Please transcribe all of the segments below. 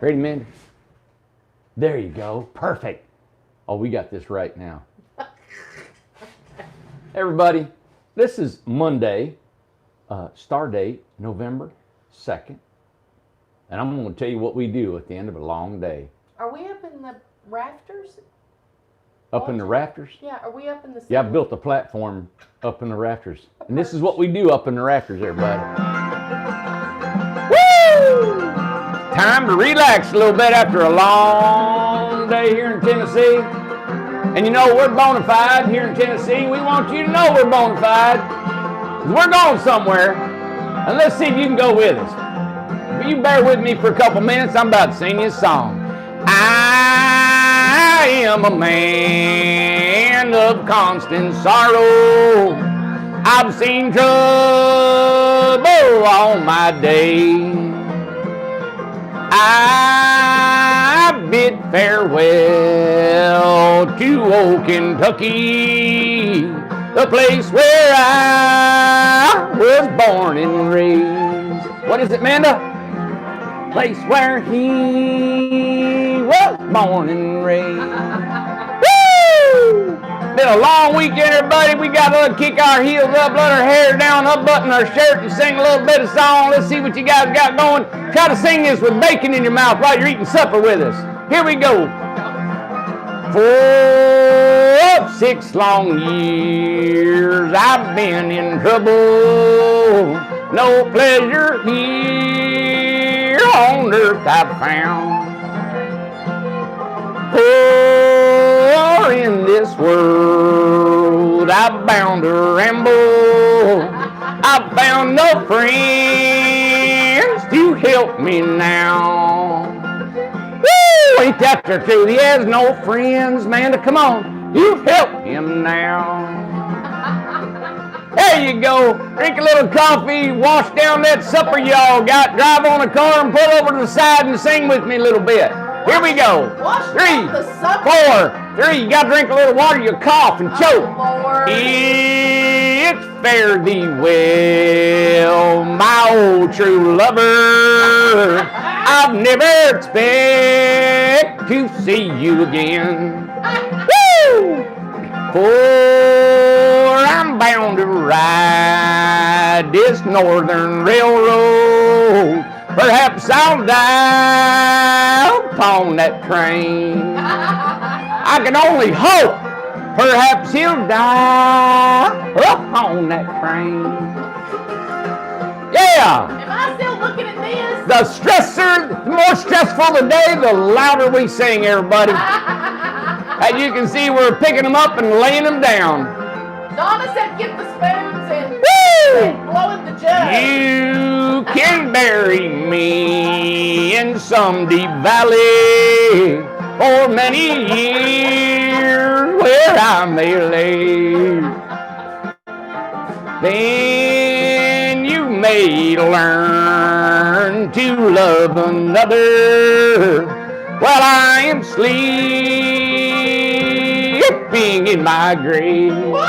Ready, Mandy? There you go. Perfect. Oh, we got this right now. Everybody, this is Monday, star date, November 2nd. And I'm going to tell you what we do at the end of a long day. Are we up in the rafters? Up in the rafters? Yeah, are we up in the ceiling? Yeah, I built a platform up in the rafters. And this is what we do up in the rafters, everybody. Woo! Time to relax a little bit after a long day here in Tennessee. And you know, we're bona fide here in Tennessee. We want you to know we're bona fide. We're going somewhere. And let's see if you can go with us. If you bear with me for a couple minutes, I'm about to sing you a song. I am a man of constant sorrow. I've seen trouble all my days. I bid farewell to old Kentucky, the place where I was born and raised. What is it, Manda? Place where he was born and raised. Woo! Been a long weekend, everybody. We got to kick our heels up, let our hair down, unbutton our shirt, and sing a little bit of song. Let's see what you guys got going. Try to sing this with bacon in your mouth while you're eating supper with us. Here we go. For 6 long years I've been in trouble. No pleasure here on earth I've found. For in this world I'm bound to ramble. I've found no friends to help me now. Woo! Ain't that the truth? He has no friends, man. Come on, you help him now. There you go. Drink a little coffee, wash down that supper y'all got, drive on a car and pull over to the side and sing with me a little bit. Here we go. 3, 4, 3. You got to drink a little water, you cough and choke. It's fare thee well, my old true lover. I've never expect to see you again. Woo! For I'm bound to ride this northern railroad. Perhaps I'll die upon that train. I can only hope. Perhaps he'll die upon that train. Yeah. Am I still looking at this? The more stressful the day, the louder we sing, everybody. As you can see, we're picking them up and laying them down. Donna said get the spoons and blowing the jug. You can bury me in some deep valley for many years where I may lay. Then you may learn to love another while I am sleeping in my grave. Woo!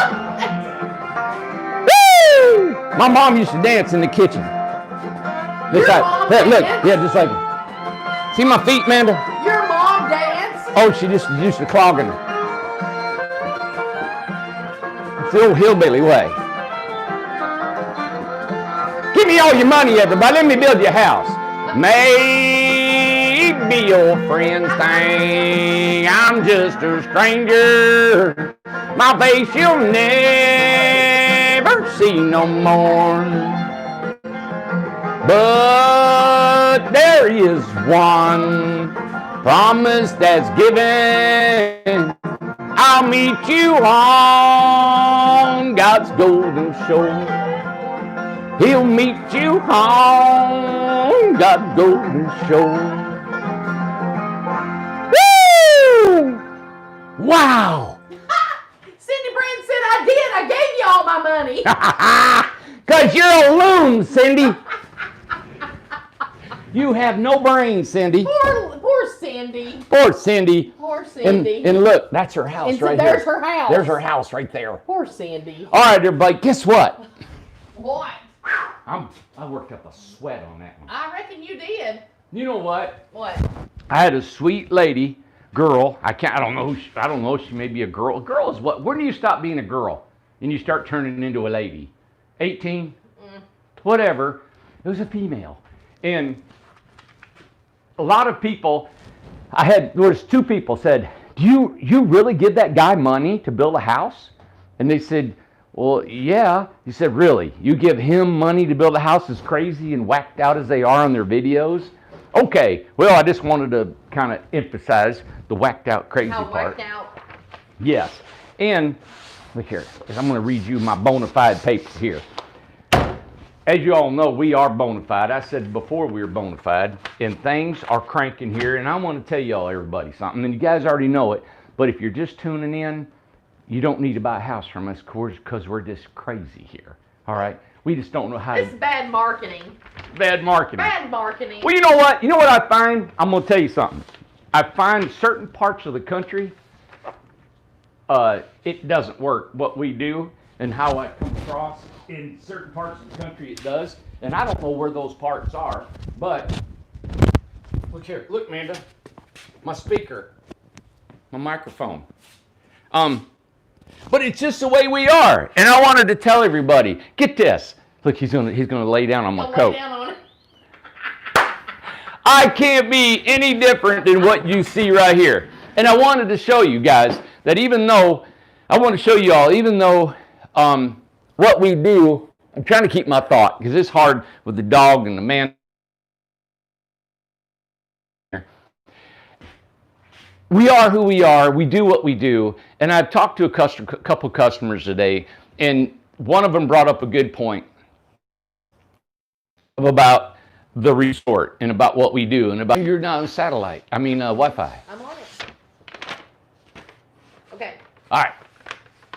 My mom used to dance in the kitchen. Look, yeah, just like. See my feet, Amanda? Your mom danced? Oh, she just used to clogging her. It's the old hillbilly way. Give me all your money, everybody. Let me build your house. Maybe your friends think I'm just a stranger. My face you'll never see no more. But there is one promise that's given. I'll meet you on God's golden shore. He'll meet you on God's golden shore. Woo! Wow! Cindy Brand said I did. I gave you all my money. 'Cause you're a loon, Cindy. You have no brain, Cindy. Poor Cindy. Poor Cindy. Poor Cindy. And look, that's her house And so right there's there. her house. There's her house right there. Poor Cindy. All right, everybody, guess what? What? I worked up a sweat on that one. I reckon you did. You know what? What? I had a sweet lady, girl. I don't know. I don't know. She may be a girl. A girl is what? When do you stop being a girl and you start turning into a lady? 18, whatever. It was a female, and a lot of people. There was two people said, "Do you really give that guy money to build a house?" And they said, "Well, yeah." He said, "Really? You give him money to build a house as crazy and whacked out as they are on their videos?" Okay, well, I just wanted to kind of emphasize the whacked out crazy How part. whacked out. Yes. And look here, I'm going to read you my bona fide paper here. As you all know, we are bona fide. I said before we were bona fide, and things are cranking here. And I want to tell y'all, everybody, something, and you guys already know it, but if you're just tuning in, you don't need to buy a house from us because we're just crazy here. All right? We just don't know how It's bad marketing. Bad marketing. Bad marketing. Well, you know what? You know what I find? I'm going to tell you something. I find certain parts of the country, it doesn't work what we do and how I come across. In certain parts of the country it does. And I don't know where those parts are. But, look here. Look, Amanda. My speaker. My microphone. But it's just the way we are. And I wanted to tell everybody, get this. Look, he's gonna lay down on my coat. Lay down on it. I can't be any different than what you see right here. And I wanted to show you guys that even though what we do, I'm trying to keep my thought because it's hard with the dog and the man. We are who we are. We do what we do. And I've talked to a couple customers today, and one of them brought up a good point about the resort and about what we do and about you're not on satellite. Wi-Fi. I'm on it. Okay. All right.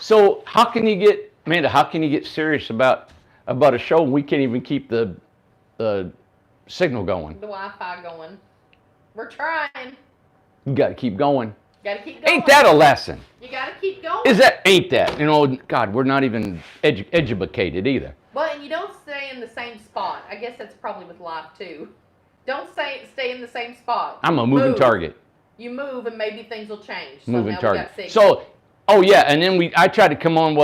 So how can you get serious about a show and we can't even keep the signal going? The Wi-Fi going. We're trying. You got to keep going. Gotta keep going. Ain't that a lesson? You gotta keep going. Ain't that? You know, God, we're not even educated either. Well, and you don't stay in the same spot. I guess that's probably with life too. Don't stay in the same spot. I'm a moving target. You move and maybe things will change. So Moving now target. We got So, oh yeah, and then I tried to come on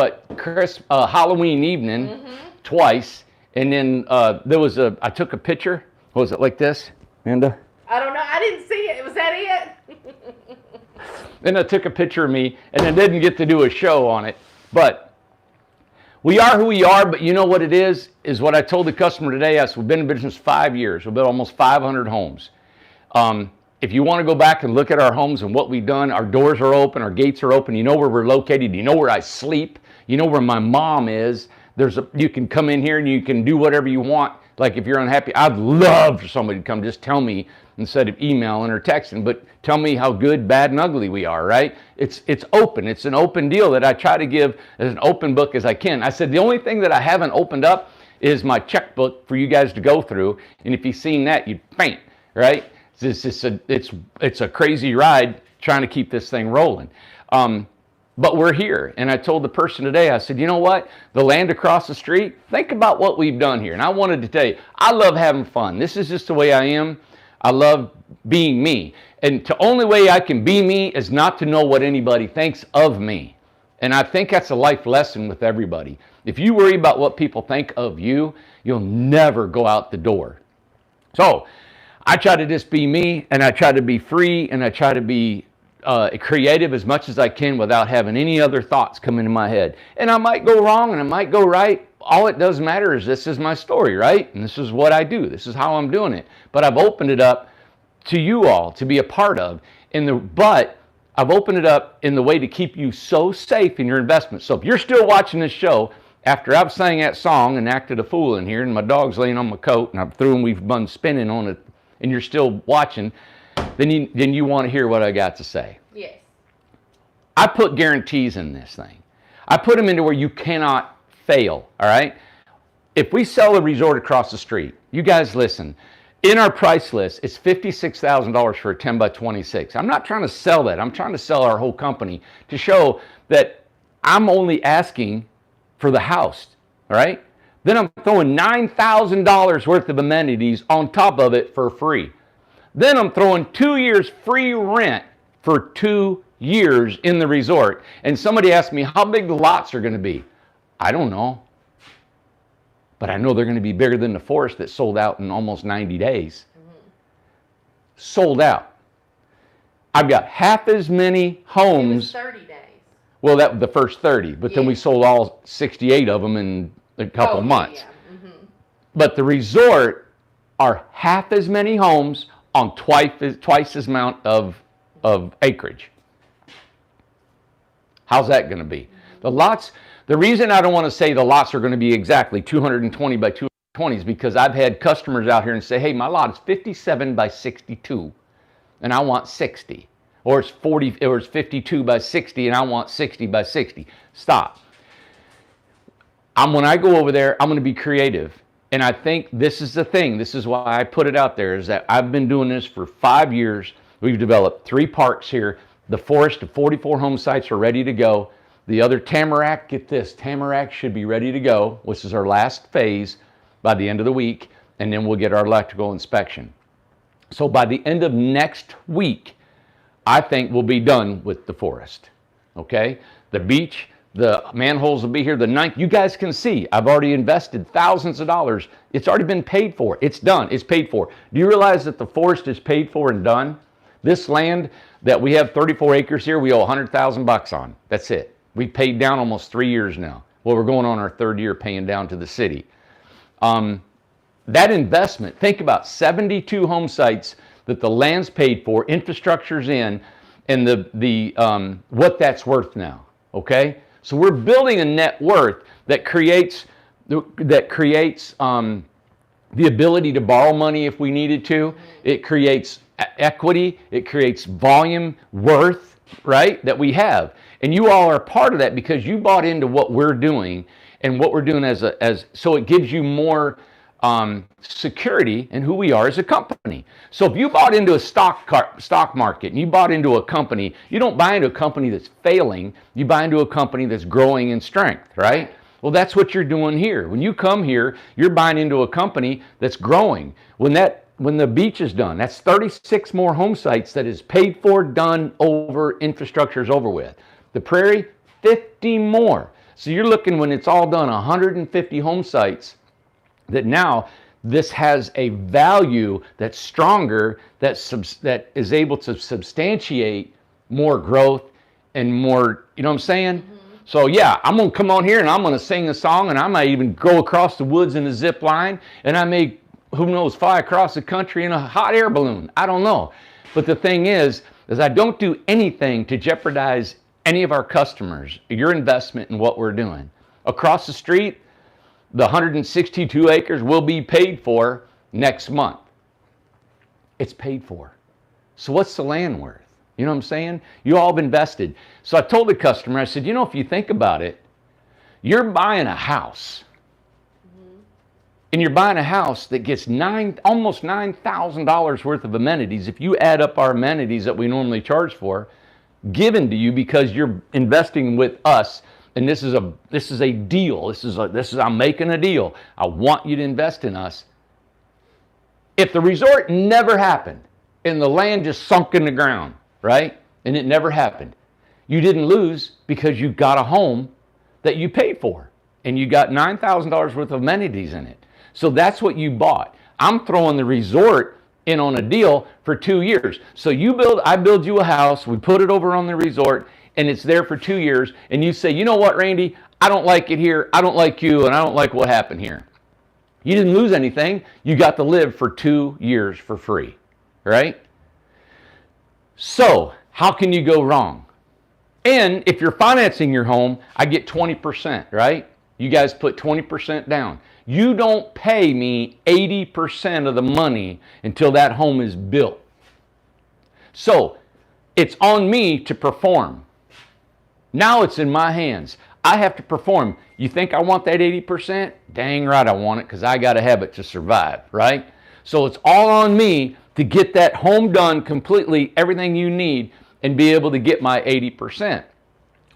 Halloween evening twice, and then I took a picture. Was it like this, Amanda? I don't know. I didn't see it. Was that it? Then I took a picture of me, and I didn't get to do a show on it. But we are who we are, but you know what it is what I told the customer today. We've been in business 5 years. We've built almost 500 homes. If you want to go back and look at our homes and what we've done, our doors are open, our gates are open. You know where we're located. You know where I sleep. You know where my mom is. You can come in here and you can do whatever you want. Like if you're unhappy, I'd love for somebody to come just tell me instead of emailing or texting, but tell me how good, bad, and ugly we are, right? It's open. It's an open deal that I try to give as an open book as I can. I said the only thing that I haven't opened up is my checkbook for you guys to go through, and if you've seen that, you'd faint, right? It's a crazy ride trying to keep this thing rolling. But we're here, and I told the person today, I said, you know what? The land across the street, think about what we've done here. And I wanted to tell you, I love having fun. This is just the way I am. I love being me. And the only way I can be me is not to know what anybody thinks of me. And I think that's a life lesson with everybody. If you worry about what people think of you, you'll never go out the door. So I try to just be me, and I try to be free, and I try to be creative as much as I can without having any other thoughts come into my head. And I might go wrong and I might go right. All it does matter is this is my story, right? And this is what I do. This is how I'm doing it. But I've opened it up to you all to be a part of. But I've opened it up in the way to keep you so safe in your investments. So if you're still watching this show after I've sang that song and acted a fool in here, and my dog's laying on my coat, and I'm through and we've been spinning on it, and you're still watching, then you want to hear what I got to say. Yes. I put guarantees in this thing. I put them into where you cannot fail, all right? If we sell a resort across the street, you guys listen, in our price list, it's $56,000 for a 10 by 26. I'm not trying to sell that. I'm trying to sell our whole company to show that I'm only asking for the house, all right? Then I'm throwing $9,000 worth of amenities on top of it for free. Then I'm throwing 2 years free rent for 2 years in the resort. And somebody asked me how big the lots are going to be. I don't know. But I know they're going to be bigger than the Forest that sold out in almost 90 days. Sold out. I've got half as many homes. It was 30 days. Well, that was the first 30, but then we sold all 68 of them in a couple months. Yeah. Mm-hmm. But the resort are half as many homes on twice as amount of acreage. How's that going to be? The lots, the reason I don't want to say the lots are going to be exactly 220 by 220 is because I've had customers out here and say, hey, my lot is 57 by 62 and I want 60. Or it's 52 by 60 and I want 60 by 60. Stop. When I go over there, I'm going to be creative. And I think this is the thing. This is why I put it out there, is that I've been doing this for 5 years. We've developed 3 parks here. The Forest, the 44 home sites are ready to go. The other Tamarack, get this, Tamarack should be ready to go, which is our last phase by the end of the week, and then we'll get our electrical inspection. So by the end of next week, I think we'll be done with the Forest, okay? The beach, the manholes will be here the 9th. You guys can see, I've already invested thousands of dollars. It's already been paid for. It's done. It's paid for. Do you realize that the Forest is paid for and done? This land that we have 34 acres here, we owe $100,000 on. That's it. We paid down almost 3 years now. Well, we're going on our 3rd year paying down to the city. That investment, think about 72 home sites that the land's paid for, infrastructure's in, and the what that's worth now, okay? So we're building a net worth that creates the ability to borrow money if we needed to. It creates equity. It creates volume, worth, right, that we have. And you all are part of that because you bought into what we're doing and what we're doing so it gives you more security in who we are as a company. So if you bought into a stock market and you bought into a company, you don't buy into a company that's failing, you buy into a company that's growing in strength, right? Well, that's what you're doing here. When you come here, you're buying into a company that's growing. When the beach is done, that's 36 more home sites that is paid for, done, over, infrastructure is over with. The Prairie, 50 more. So you're looking, when it's all done, 150 home sites that now this has a value that's stronger, that is able to substantiate more growth and more, you know what I'm saying? Mm-hmm. So yeah, I'm going to come on here and I'm going to sing a song, and I might even go across the woods in a zip line, and I may, who knows, fly across the country in a hot air balloon. I don't know. But the thing is I don't do anything to jeopardize any of our customers, your investment in what we're doing. Across the street, the 162 acres will be paid for next month. It's paid for. So what's the land worth? You know what I'm saying? You all have invested. So I told the customer, I said, you know, if you think about it, you're buying a house. Mm-hmm. And you're buying a house that gets almost $9,000 worth of amenities. If you add up our amenities that we normally charge for, given to you because you're investing with us, and this is a deal. I'm making a deal. I want you to invest in us. If the resort never happened and the land just sunk in the ground, right? And it never happened, you didn't lose because you got a home that you paid for and you got $9,000 worth of amenities in it. So that's what you bought. I'm throwing the resort in on a deal for 2 years. So I build you a house, we put it over on the resort, and it's there for 2 years, and you say, you know what, Randy, I don't like it here, I don't like you, and I don't like what happened here. You didn't lose anything. You got to live for 2 years for free, right? So how can you go wrong? And if you're financing your home, I get 20%, right? You guys put 20% down. You don't pay me 80% of the money until that home is built. So it's on me to perform. Now it's in my hands. I have to perform. You think I want that 80%? Dang right I want it, because I got to have it to survive, right? So it's all on me to get that home done completely, everything you need, and be able to get my 80%.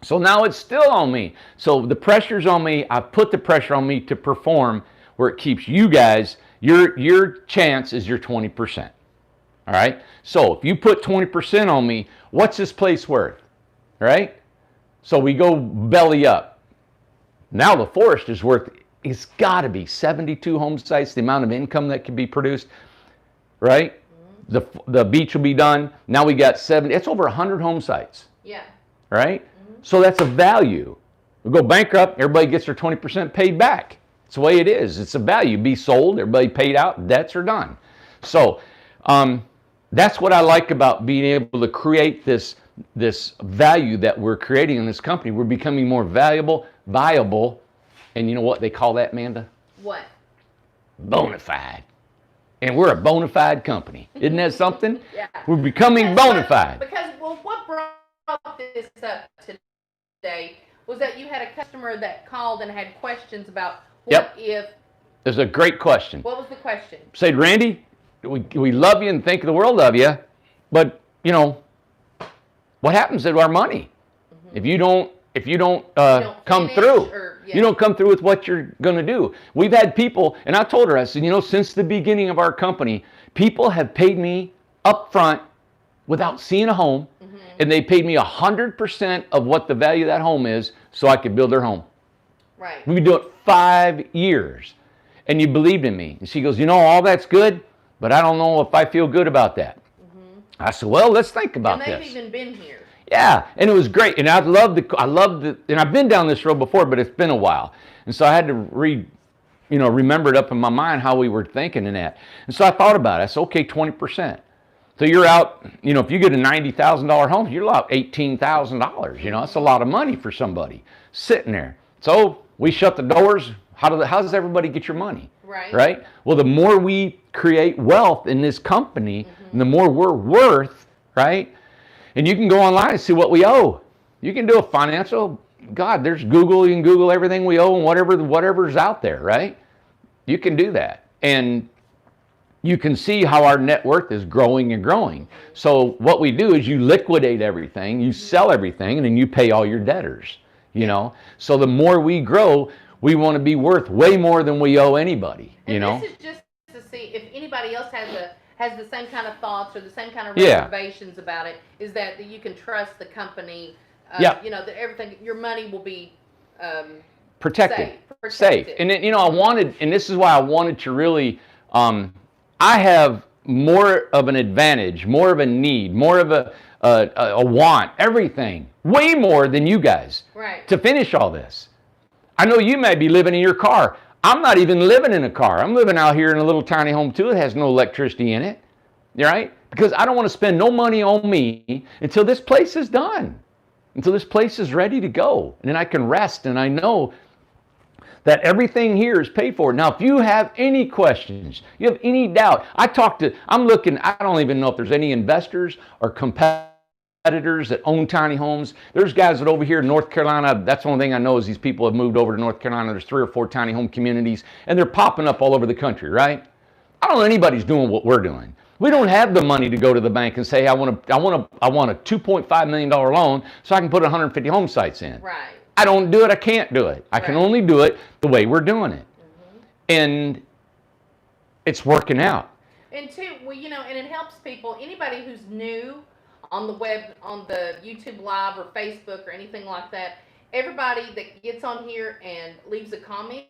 So now it's still on me. So the pressure's on me. I put the pressure on me to perform, where it keeps you guys, your chance is your 20%. All right. So if you put 20% on me, what's this place worth? All right. So we go belly up. Now the forest is worth, it's got to be 72 home sites, the amount of income that can be produced, right? The beach will be done. Now we got 70, it's over 100 home sites. Yeah. Right? So that's a value. We go bankrupt, everybody gets their 20% paid back. It's the way it is. It's a value. Be sold, everybody paid out, debts are done. So that's what I like about being able to create this value that we're creating in this company. We're becoming more valuable, viable, and you know what they call that, Amanda? What? Bona fide. And we're a bona fide company. Isn't that something? Yeah. We're becoming bona fide. Because, well, what brought this up today was that you had a customer that called and had questions about what if. There's a great question. What was the question? Said, Randy, we love you and think the world of you, but, you know, what happens to our money if you don't come through? You don't come through with what you're going to do. We've had people, and I told her, I said, you know, since the beginning of our company, people have paid me up front without seeing a home, and they paid me 100% of what the value of that home is so I could build their home. Right. We do it 5 years, and you believed in me. And she goes, you know, all that's good, but I don't know if I feel good about that. I said, well, let's think about this. And they've even been here. Yeah, and it was great, and I loved and I've been down this road before, but it's been a while, and so I had to remember it up in my mind how we were thinking and that, and so I thought about it. I said, okay, 20%. So you're out, you know, if you get a $90,000 home, you're out $18,000. You know, that's a lot of money for somebody sitting there. So we shut the doors. How does everybody get your money? Right. Right. Well, the more we create wealth in this company, the more we're worth, right? And you can go online and see what we owe. You can do a financial, God, there's Google, you can Google everything we owe and whatever's out there, right? You can do that. And you can see how our net worth is growing and growing. So what we do is you liquidate everything, you sell everything, and then you pay all your debtors, you know? So the more we grow, we want to be worth way more than we owe anybody, you know? This is just to see if anybody else has the same kind of thoughts or the same kind of reservations about it, is that you can trust the company, you know, that everything, your money will be protected. Safe. And then, you know, and this is why I wanted to really, I have more of an advantage, more of a need, more of a want, everything, way more than you guys to finish all this. I know you may be living in your car. I'm not even living in a car. I'm living out here in a little tiny home too. It has no electricity in it, right? Because I don't want to spend no money on me until this place is done, until this place is ready to go. And then I can rest, and I know that everything here is paid for. Now, if you have any questions, you have any doubt, I don't even know if there's any investors or competitors that own tiny homes. There's guys that over here in North Carolina, that's the only thing I know is these people have moved over to North Carolina. There's 3 or 4 tiny home communities, and they're popping up all over the country, right? I don't know anybody's doing what we're doing. We don't have the money to go to the bank and say, I want a $2.5 million loan so I can put 150 home sites in. Right. I don't do it. I can't do it. I can only do it the way we're doing it. And it's working out. And two, well, you know, and it helps people, anybody who's new on the web, on the YouTube Live or Facebook or anything like that, everybody that gets on here and leaves a comment,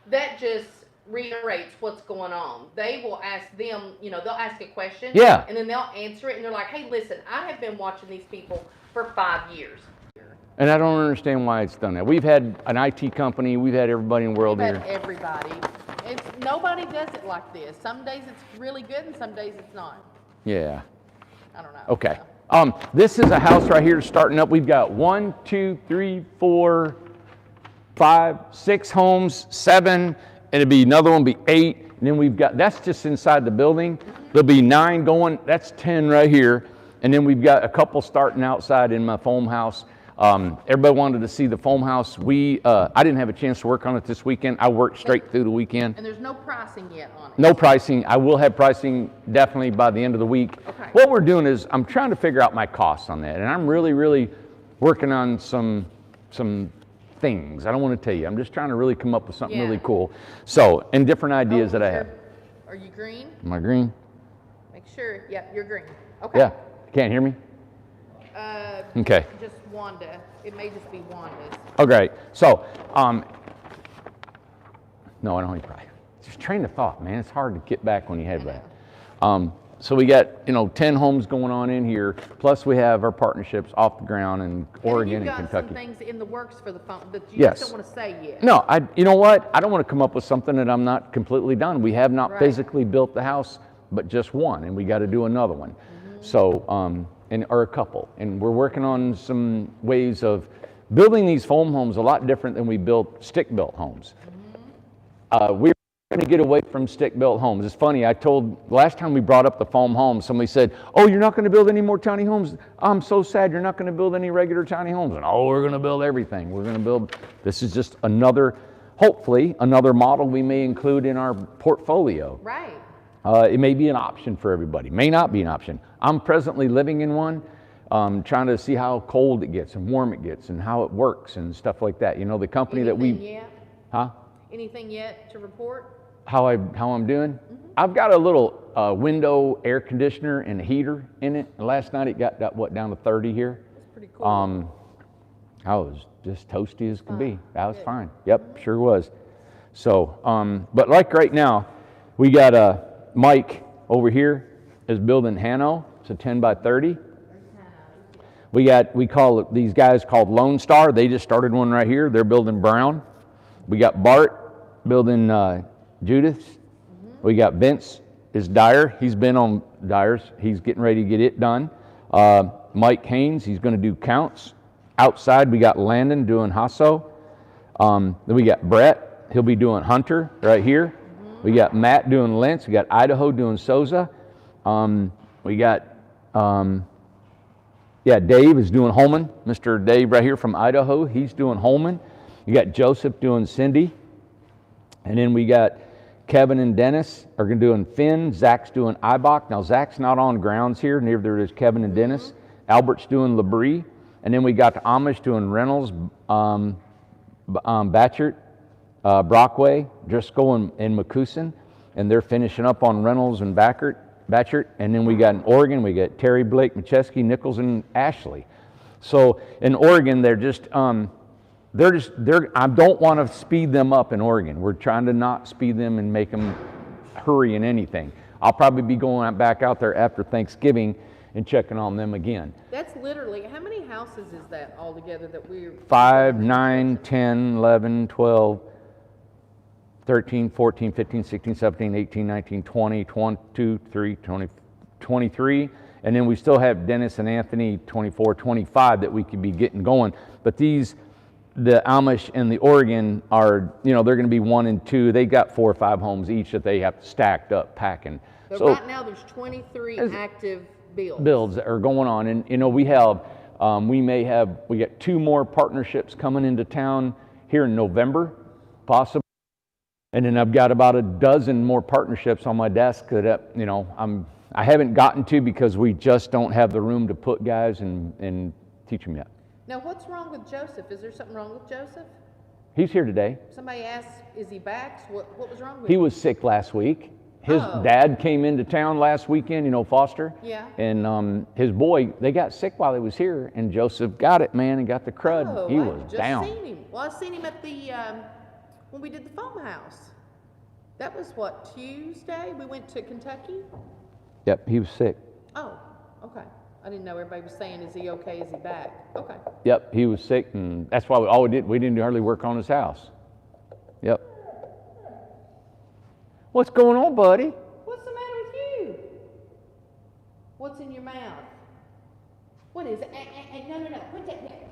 that just reiterates what's going on. They will ask them, you know, they'll ask a question. Yeah. And then they'll answer it, and they're like, hey, listen, I have been watching these people for 5 years. And I don't understand why it's done that. We've had an IT company. We've had everybody in the world here. Everybody. Nobody does it like this. Some days it's really good, and some days it's not. Yeah. I don't know. Okay. This is a house right here starting up. We've got 1, 2, 3, 4, 5, 6 homes, 7, and it'll be another one, be 8. And then we've got, that's just inside the building. There'll be 9 going. That's 10 right here. And then we've got a couple starting outside in my foam house. Everybody wanted to see the foam house. I didn't have a chance to work on it this weekend. I worked straight through the weekend. And there's no pricing yet on it? No pricing. I will have pricing definitely by the end of the week. Okay. What we're doing is I'm trying to figure out my costs on that. And I'm really, really working on some things. I don't want to tell you. I'm just trying to really come up with something really cool. So, and different ideas that I have. Are you green? Am I green? sure. Yeah, you're green. Okay. Yeah. Can't hear me? Okay. Just Wanda. It may just be Wanda's. Okay. So, no, I don't need to. Just train of thought, man. It's hard to get back when you have that. So we got, 10 homes going on in here, plus we have our partnerships off the ground in Oregon and You've got Kentucky. some things in the works for the phone that you Yes. just don't want to say yet. No, you know what? I don't want to come up with something that I'm not completely done. We have not Right. physically built the house, but just one, and we got to do another one. So, or a couple. And we're working on some ways of building these foam homes a lot different than we built stick-built homes. We're going to get away from stick-built homes. It's funny, last time we brought up the foam home, somebody said, oh, you're not going to build any more tiny homes? I'm so sad you're not going to build any regular tiny homes. And we're going to build everything. We're going to build, this is just hopefully, another model we may include in our portfolio. Right. It may be an option for everybody, may not be an option. I'm presently living in one, trying to see how cold it gets and warm it gets and how it works and stuff like that. The company Anything yet? Huh? Anything yet to report? How I'm doing? I've got a little window air conditioner and a heater in it. And last night it got down to 30 here. That's pretty cool. I was just toasty as could be. That was fine. Yep, sure was. So, but like right now, we got Mike over here is building Hano. It's a 10 by 30. We call these guys called Lone Star. They just started one right here. They're building Brown. We got Bart building Judith's. We got Vince is Dyer. He's been on Dyer's. He's getting ready to get it done. Mike Haynes, he's going to do Counts. Outside, we got Landon doing Hasso. Then we got Brett. He'll be doing Hunter right here. We got Matt doing Lentz. We got Idaho doing Souza. We got, Dave is doing Holman. Mr. Dave right here from Idaho, he's doing Holman. You got Joseph doing Cindy. And then we got Kevin and Dennis are going to doing Finn. Zach's doing Ibach. Now, Zach's not on grounds here. Neither is Kevin and Dennis. Albert's doing Labrie. And then we got the Amish doing Reynolds, Batchert, Brockway, Driscoll, and McCuson. And they're finishing up on Reynolds and Batchert. And then we got in Oregon, we got Terry, Blake, McChesky, Nichols, and Ashley. So in Oregon, I don't want to speed them up in Oregon. We're trying to not speed them and make them hurry in anything. I'll probably be going back out there after Thanksgiving and checking on them again. That's literally, how many houses is that altogether that we're... 5, 9, 10, 11, 12, 13, 14, 15, 16, 17, 18, 19, 20, 22, 23. And then we still have Dennis and Anthony, 24, 25 that we could be getting going. But the Amish and the Oregon are, they're going to be 1 and 2. They got 4 or 5 homes each that they have stacked up packing. So right now there's 23 active builds that are going on. And, we got 2 more partnerships coming into town here in November, possibly. And then I've got about a dozen more partnerships on my desk that, I haven't gotten to because we just don't have the room to put guys and teach them yet. Now, what's wrong with Joseph? Is there something wrong with Joseph? He's here today. Somebody asked, is he back? What was wrong with him? He him? was sick last week. His dad came into town last weekend, Foster. Yeah. And his boy, they got sick while he was here, and Joseph got it, man, and got the crud. He was down. Seen him. Well, I seen him at the, when we did the foam house. That was what, Tuesday? We went to Kentucky? Yep, he was sick. Oh, okay. I didn't know everybody was saying, is he okay? Is he back? Okay. Yep, he was sick, and that's why we didn't hardly work on his house. Yep. What's going on, buddy? What's the matter with you? What's in your mouth? What is it? No. Put that there.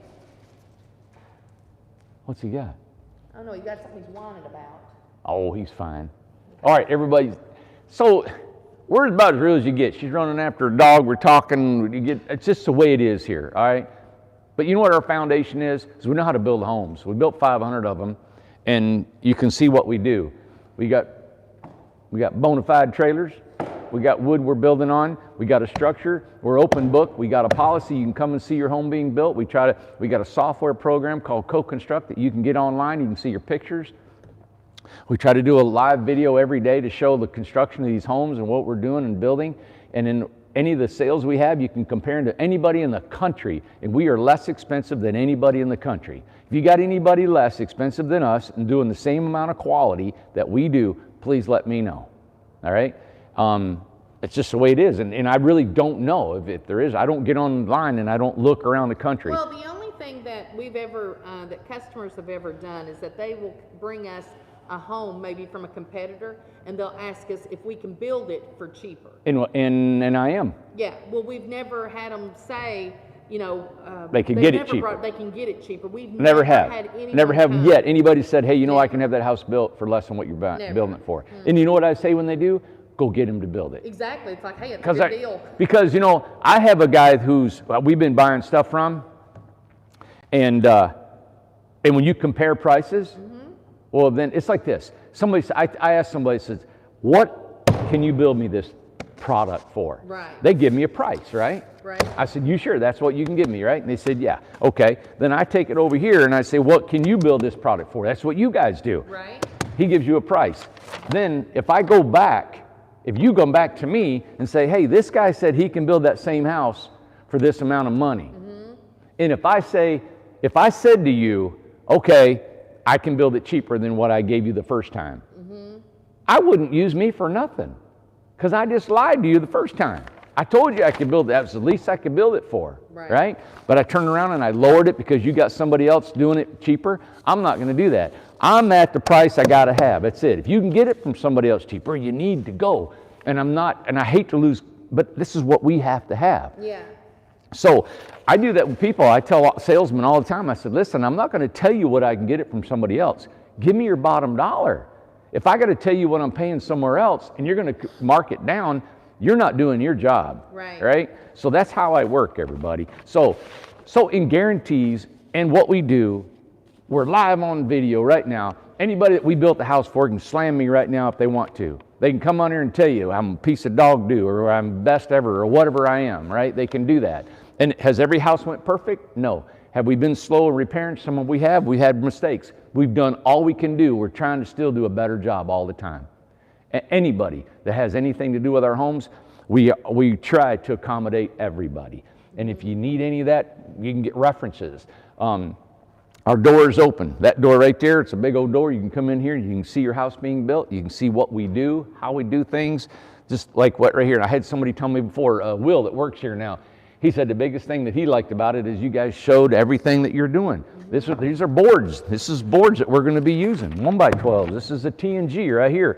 What's he got? I don't know. You got something he's whining about. Oh, he's fine. All right, everybody. So we're about as real as you get. She's running after a dog. We're talking. It's just the way it is here, all right? But you know what our foundation is? Is we know how to build homes. We built 500 of them, and you can see what we do. We got bona fide trailers. We got wood we're building on. We got a structure. We're open book. We got a policy. You can come and see your home being built. We got a software program called Co-Construct that you can get online. You can see your pictures. We try to do a live video every day to show the construction of these homes and what we're doing and building. And in any of the sales we have, you can compare them to anybody in the country, and we are less expensive than anybody in the country. If you got anybody less expensive than us and doing the same amount of quality that we do, please let me know. All right? It's just the way it is, and I really don't know if there is. I don't get online and I don't look around the country. Well, the only thing that we've ever, that customers have ever done is that they will bring us a home maybe from a competitor, and they'll ask us if we can build it for cheaper. And I am. Yeah, well, we've never had them say, you know, they can get it cheaper. They can get it cheaper. We've never had anyone never have come. yet. Anybody said, hey, you know, I can have that house built for less than what you're building it for. And you know what I say when they do? Go get him to build it. Exactly. It's like, hey, it's a good deal. Because, you know, I have a guy who's we've been buying stuff from, and when you compare prices, well, then it's like this. I asked somebody, says, what can you build me this product for? Right. They give me a price, right? Right. I said, you sure that's what you can give me, right? And they said, yeah. Okay. Then I take it over here and I say, what can you build this product for? That's what you guys do. Right. He gives you a price. Then if I go back, if you come back to me and say, hey, this guy said he can build that same house for this amount of money. And if I said to you, okay, I can build it cheaper than what I gave you the first time, I wouldn't use me for nothing, because I just lied to you the first time. I told you I could build it. That was the least I could build it for, right? But I turned around and I lowered it because you got somebody else doing it cheaper. I'm not going to do that. I'm at the price I got to have. That's it. If you can get it from somebody else cheaper, you need to go. And I'm not, and I hate to lose, but this is what we have to have. Yeah. So I do that with people. I tell salesmen all the time, I said, listen, I'm not going to tell you what I can get it from somebody else. Give me your bottom dollar. If I got to tell you what I'm paying somewhere else and you're going to mark it down, you're not doing your job. Right? So that's how I work, everybody. So in guarantees and what we do, we're live on video right now. Anybody that we built the house for can slam me right now if they want to. They can come on here and tell you I'm a piece of dog do, or I'm best ever, or whatever I am, right? They can do that. And has every house went perfect? No. Have we been slow in repairing? Some of we have. We had mistakes. We've done all we can do. We're trying to still do a better job all the time. Anybody that has anything to do with our homes, we try to accommodate everybody. And if you need any of that, you can get references. Our door is open. That door right there, it's a big old door. You can come in here and you can see your house being built. You can see what we do, how we do things, just like what right here. And I had somebody tell me before, Will that works here now, he said the biggest thing that he liked about it is you guys showed everything that you're doing. These are boards. This is boards that we're going to be using, 1x12. This is a T&G right here.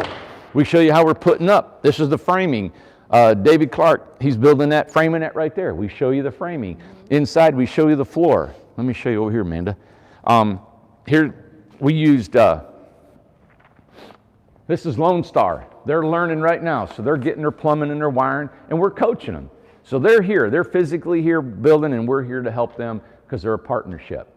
We show you how we're putting up. This is the framing. David Clark, he's building that, framing that right there. We show you the framing. Inside, we show you the floor. Let me show you over here, Amanda. Here we used, this is Lone Star. They're learning right now, so they're getting their plumbing and their wiring, and we're coaching them. So they're here, they're physically here building, and we're here to help them because they're a partnership.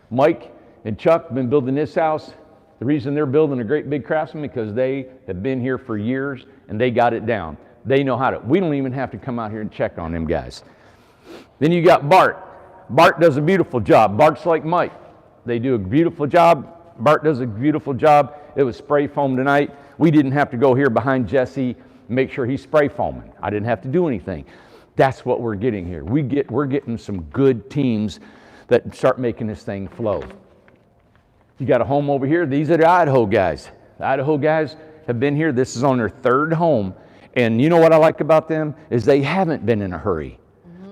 Mike and Chuck have been building this house. The reason they're building a great big craftsman because they have been here for years and they got it down. They know how to, we don't even have to come out here and check on them guys. Then you got Bart. Bart does a beautiful job. Bart's like Mike. They do a beautiful job. Bart does a beautiful job. It was spray foam tonight. We didn't have to go here behind Jesse and make sure he's spray foaming. I didn't have to do anything. That's what we're getting here. We're getting some good teams that start making this thing flow. You got a home over here. These are the Idaho guys. The Idaho guys have been here. This is on their third home. And you know what I like about them is they haven't been in a hurry.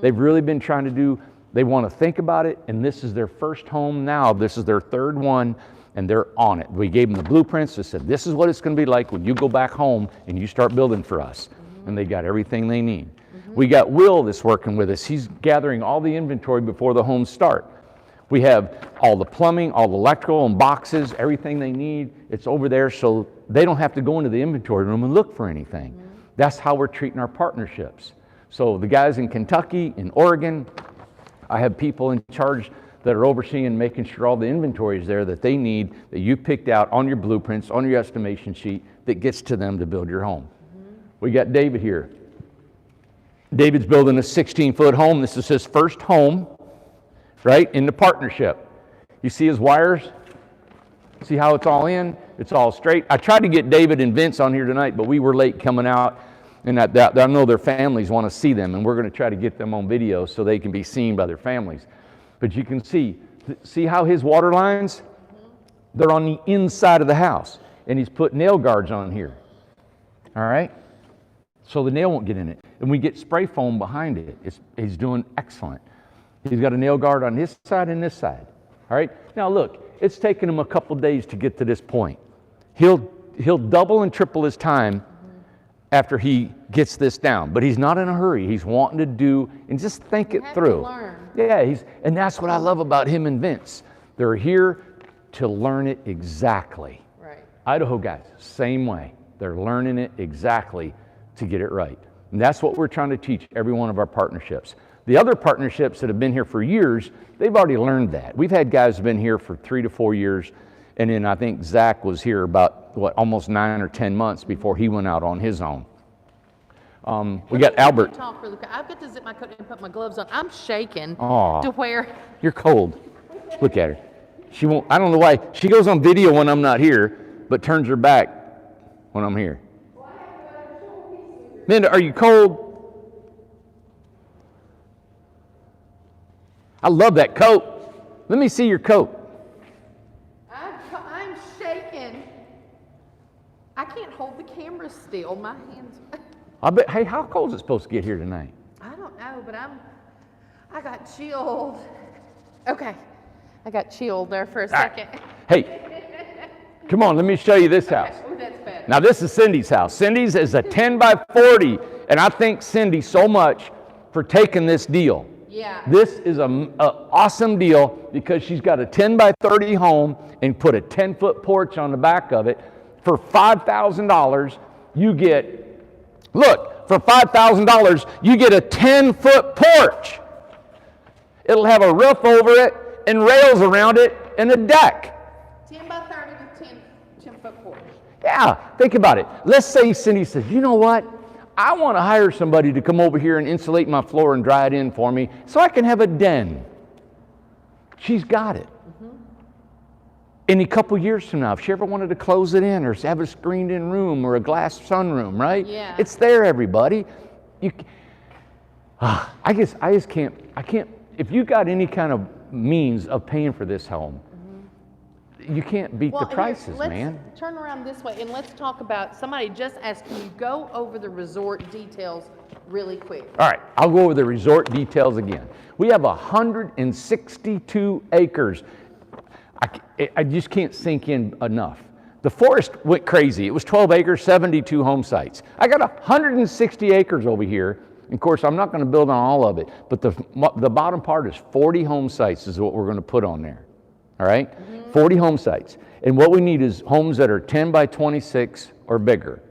They've really been trying to do, they want to think about it, and this is their first home now. This is their third one, and they're on it. We gave them the blueprints. They said, this is what it's going to be like when you go back home and you start building for us. And they got everything they need. We got Will that's working with us. He's gathering all the inventory before the homes start. We have all the plumbing, all the electrical and boxes, everything they need. It's over there so they don't have to go into the inventory room and look for anything. That's how we're treating our partnerships. So the guys in Kentucky, in Oregon, I have people in charge that are overseeing making sure all the inventory is there that they need, that you picked out on your blueprints, on your estimation sheet, that gets to them to build your home. We got David here. David's building a 16-foot home. This is his first home, right, in the partnership. You see his wires? See how it's all in? It's all straight. I tried to get David and Vince on here tonight, but we were late coming out. And I know their families want to see them, and we're going to try to get them on video so they can be seen by their families. But you can see how his water lines, they're on the inside of the house. And he's put nail guards on here. All right? So the nail won't get in it. And we get spray foam behind it. He's doing excellent. He's got a nail guard on his side and this side. All right? Now look, it's taken him a couple days to get to this point. He'll double and triple his time after he gets this down. But he's not in a hurry. He's wanting to do and just think it through. Yeah, and that's what I love about him and Vince. They're here to learn it exactly. Right. Idaho guys, same way. They're learning it exactly to get it right. And that's what we're trying to teach every one of our partnerships. The other partnerships that have been here for years, they've already learned that. We've had guys who've been here for 3 to 4 years, and then I think Zach was here about, almost 9 or 10 months before he went out on his own. We got Albert. I've got to zip my coat and put my gloves on. I'm shaking Aw, to where. You're cold. Look at her. She won't, I don't know why. She goes on video when I'm not here, but turns her back when I'm here. Minda, are you cold? I love that coat. Let me see your coat. I'm shaking. I can't hold the camera still. My hands. I bet. Hey, how cold is it supposed to get here tonight? I don't know, but I got chilled. Okay. I got chilled there for a second. Hey, come on, let me show you this house. Oh, that's better. Now this is Cindy's house. Cindy's is a 10 by 40, and I thank Cindy so much for taking this deal. Yeah. This is an awesome deal because she's got a 10 by 30 home and put a 10-foot porch on the back of it. For $5,000, you get, look, for $5,000, you get a 10-foot porch. It'll have a roof over it and rails around it and a deck. 10 by 30 with 10-foot porch. Yeah, think about it. Let's say Cindy says, you know what? I want to hire somebody to come over here and insulate my floor and dry it in for me so I can have a den. She's got it. In a couple years from now, if she ever wanted to close it in or have a screened-in room or a glass sunroom, right? Yeah. It's there, everybody. I just can't, if you got any kind of means of paying for this home, you can't beat the prices, man. Let's turn around this way and let's talk about, somebody just asked, can you go over the resort details really quick? All right, I'll go over the resort details again. We have 162 acres. I just can't sink in enough. The forest went crazy. It was 12 acres, 72 home sites. I got 160 acres over here. Of course, I'm not going to build on all of it, but the bottom part is 40 home sites is what we're going to put on there. All right? 40 home sites. And what we need is homes that are 10 by 26 or bigger.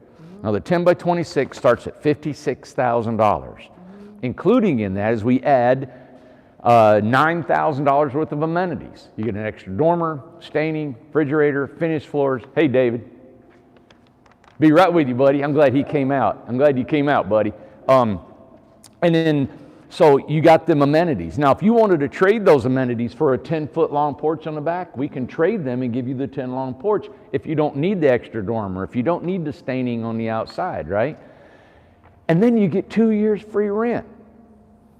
Now, the 10 by 26 starts at $56,000. Including in that is we add $9,000 worth of amenities. You get an extra dormer, staining, refrigerator, finished floors. Hey, David. Be right with you, buddy. I'm glad he came out. I'm glad you came out, buddy. And then, so you got them amenities. Now, if you wanted to trade those amenities for a 10-foot long porch on the back, we can trade them and give you the 10 long porch if you don't need the extra dormer, if you don't need the staining on the outside, right? And then you get 2 years free rent.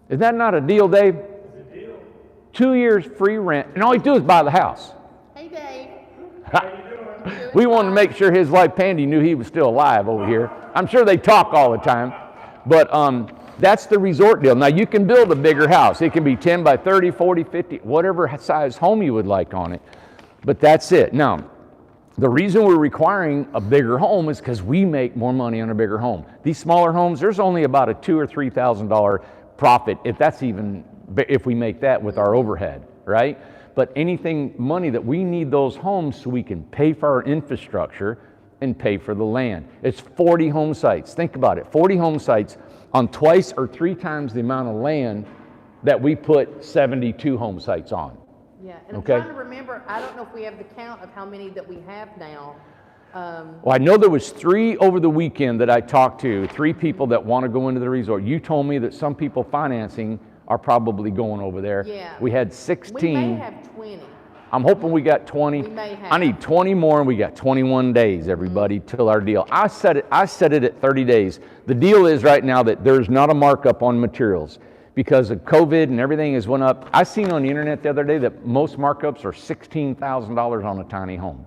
Is that not a deal, Dave? It's a deal. 2 years free rent, and all you do is buy the house. Hey, Dave. How you doing? We wanted to make sure his wife Pandy knew he was still alive over here. I'm sure they talk all the time, but that's the resort deal. Now, you can build a bigger house. It can be 10 by 30, 40, 50, whatever size home you would like on it. But that's it. Now, the reason we're requiring a bigger home is because we make more money on a bigger home. These smaller homes, there's only about a $2,000 or $3,000 profit, if we make that with our overhead, right? But anything money that we need those homes so we can pay for our infrastructure and pay for the land. It's 40 home sites. Think about it. 40 home sites on twice or 3 times the amount of land that we put 72 home sites on. Yeah, and Okay. I'm trying to remember, I don't know if we have the count of how many that we have now. Well, I know there was 3 over the weekend that I talked to, 3 people that want to go into the resort. You told me that some people financing are probably going over there. Yeah. We had We 16. may have 20. I'm hoping we got 20. We may have. I need 20 more, and we got 21 days, everybody, till our deal. I set it at 30 days. The deal is right now that there's not a markup on materials because of COVID and everything has went up. I seen on the internet the other day that most markups are $16,000 on a tiny home.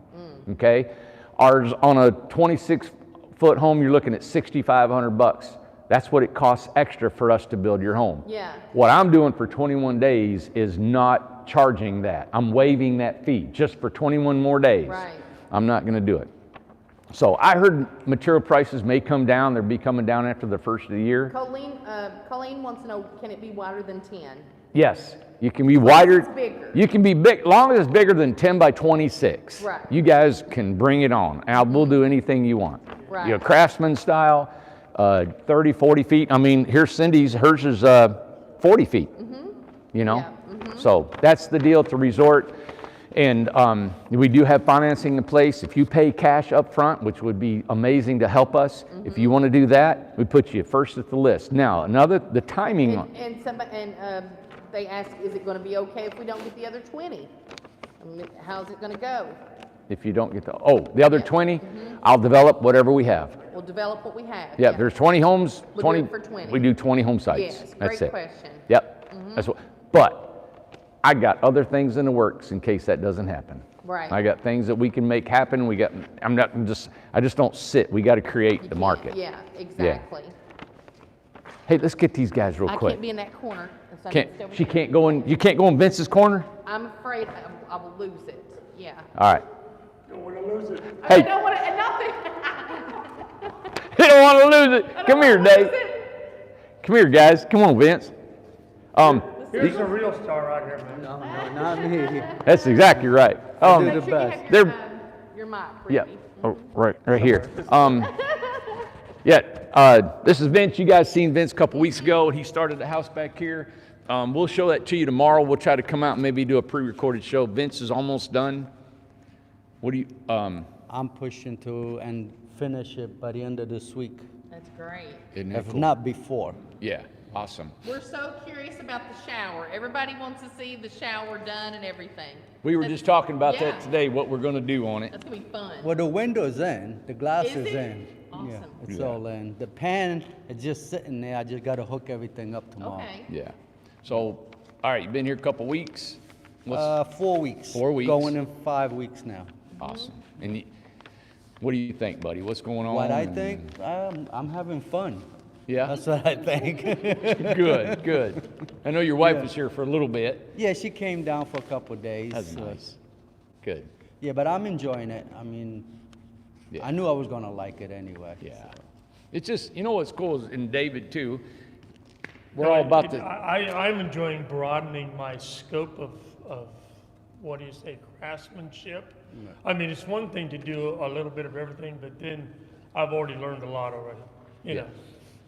Okay, ours on a 26-foot home, you're looking at 6,500 bucks. That's what it costs extra for us to build your home. Yeah. What I'm doing for 21 days is not charging that. I'm waiving that fee just for 21 more days. Right. I'm not going to do it. So I heard material prices may come down. They'll be coming down after the first of the year. Colleen wants to know, can it be wider than 10? Yes, you can be wider. It's bigger. You can be big, long as it's bigger than 10 by 26. Right. You guys can bring it on. We'll do anything you want. Right. You know, craftsman style, 30, 40 feet. I mean, here's Cindy's, hers is 40 feet. You know? Yeah. So that's the deal. It's a resort. And we do have financing in place. If you pay cash up front, which would be amazing to help us, if you want to do that, we put you first at the list. Now, the timing on. And they ask, is it going to be okay if we don't get the other 20? I mean, how's it going to go? If you don't get the other 20, I'll develop whatever we have. We'll develop what we have. Yeah, there's 20 homes. We'll do it for 20. We do 20 home sites. Yes, That's great it. question. Yep. That's what. But I got other things in the works in case that doesn't happen. Right. I got things that we can make happen. I just don't sit. We got to create the market. Yeah, exactly. Hey, let's get these guys real I quick. can't be in that corner. So She can't go in. You can't go in Vince's corner. I'm afraid I will lose it. Yeah. All right. Don't want to lose it. I Hey, don't want to, nothing. you don't want to lose it. Come here, Dave. Come here, guys. Come on, Vince. Here's a real star right here, man. No, not me. That's exactly right. do Make the sure best. you They're- have your mic Yeah. ready. Oh, right here. This is Vince. You guys seen Vince a couple weeks ago. He started the house back here. We'll show that to you tomorrow. We'll try to come out and maybe do a pre-recorded show. Vince is almost done. What do you? I'm pushing to and finish it by the end of this week, That's great. Isn't that if cool? not before. Yeah, awesome. We're so curious about the shower. Everybody wants to see the shower done and everything. We were just talking about Yeah. that today. What we're going to do on it. That's going to be fun. Well, the window's in, the glass Is is it? in. Awesome. Yeah, it's Yeah. all in. The pan is just sitting there. I just got to hook everything up tomorrow. Okay. Yeah. So, all right, you've been here a couple weeks. What's 4 weeks. 4 weeks. Going in 5 weeks now. awesome? And what do you think, buddy? What's going on? What I And- think, I'm having fun. Yeah. That's what I think. Good, good. I know your wife was here for a little bit. Yeah, she came down for a couple days. That's nice. Good. Yeah, but I'm enjoying it. I mean, Yeah. I knew I was gonna like it anyway. Yeah. It's just, you know what's cool is, and David too, we're all about the, I'm enjoying broadening my scope of what do you say, craftsmanship. I mean, it's one thing to do a little bit of everything, but then I've already learned a lot already, you know.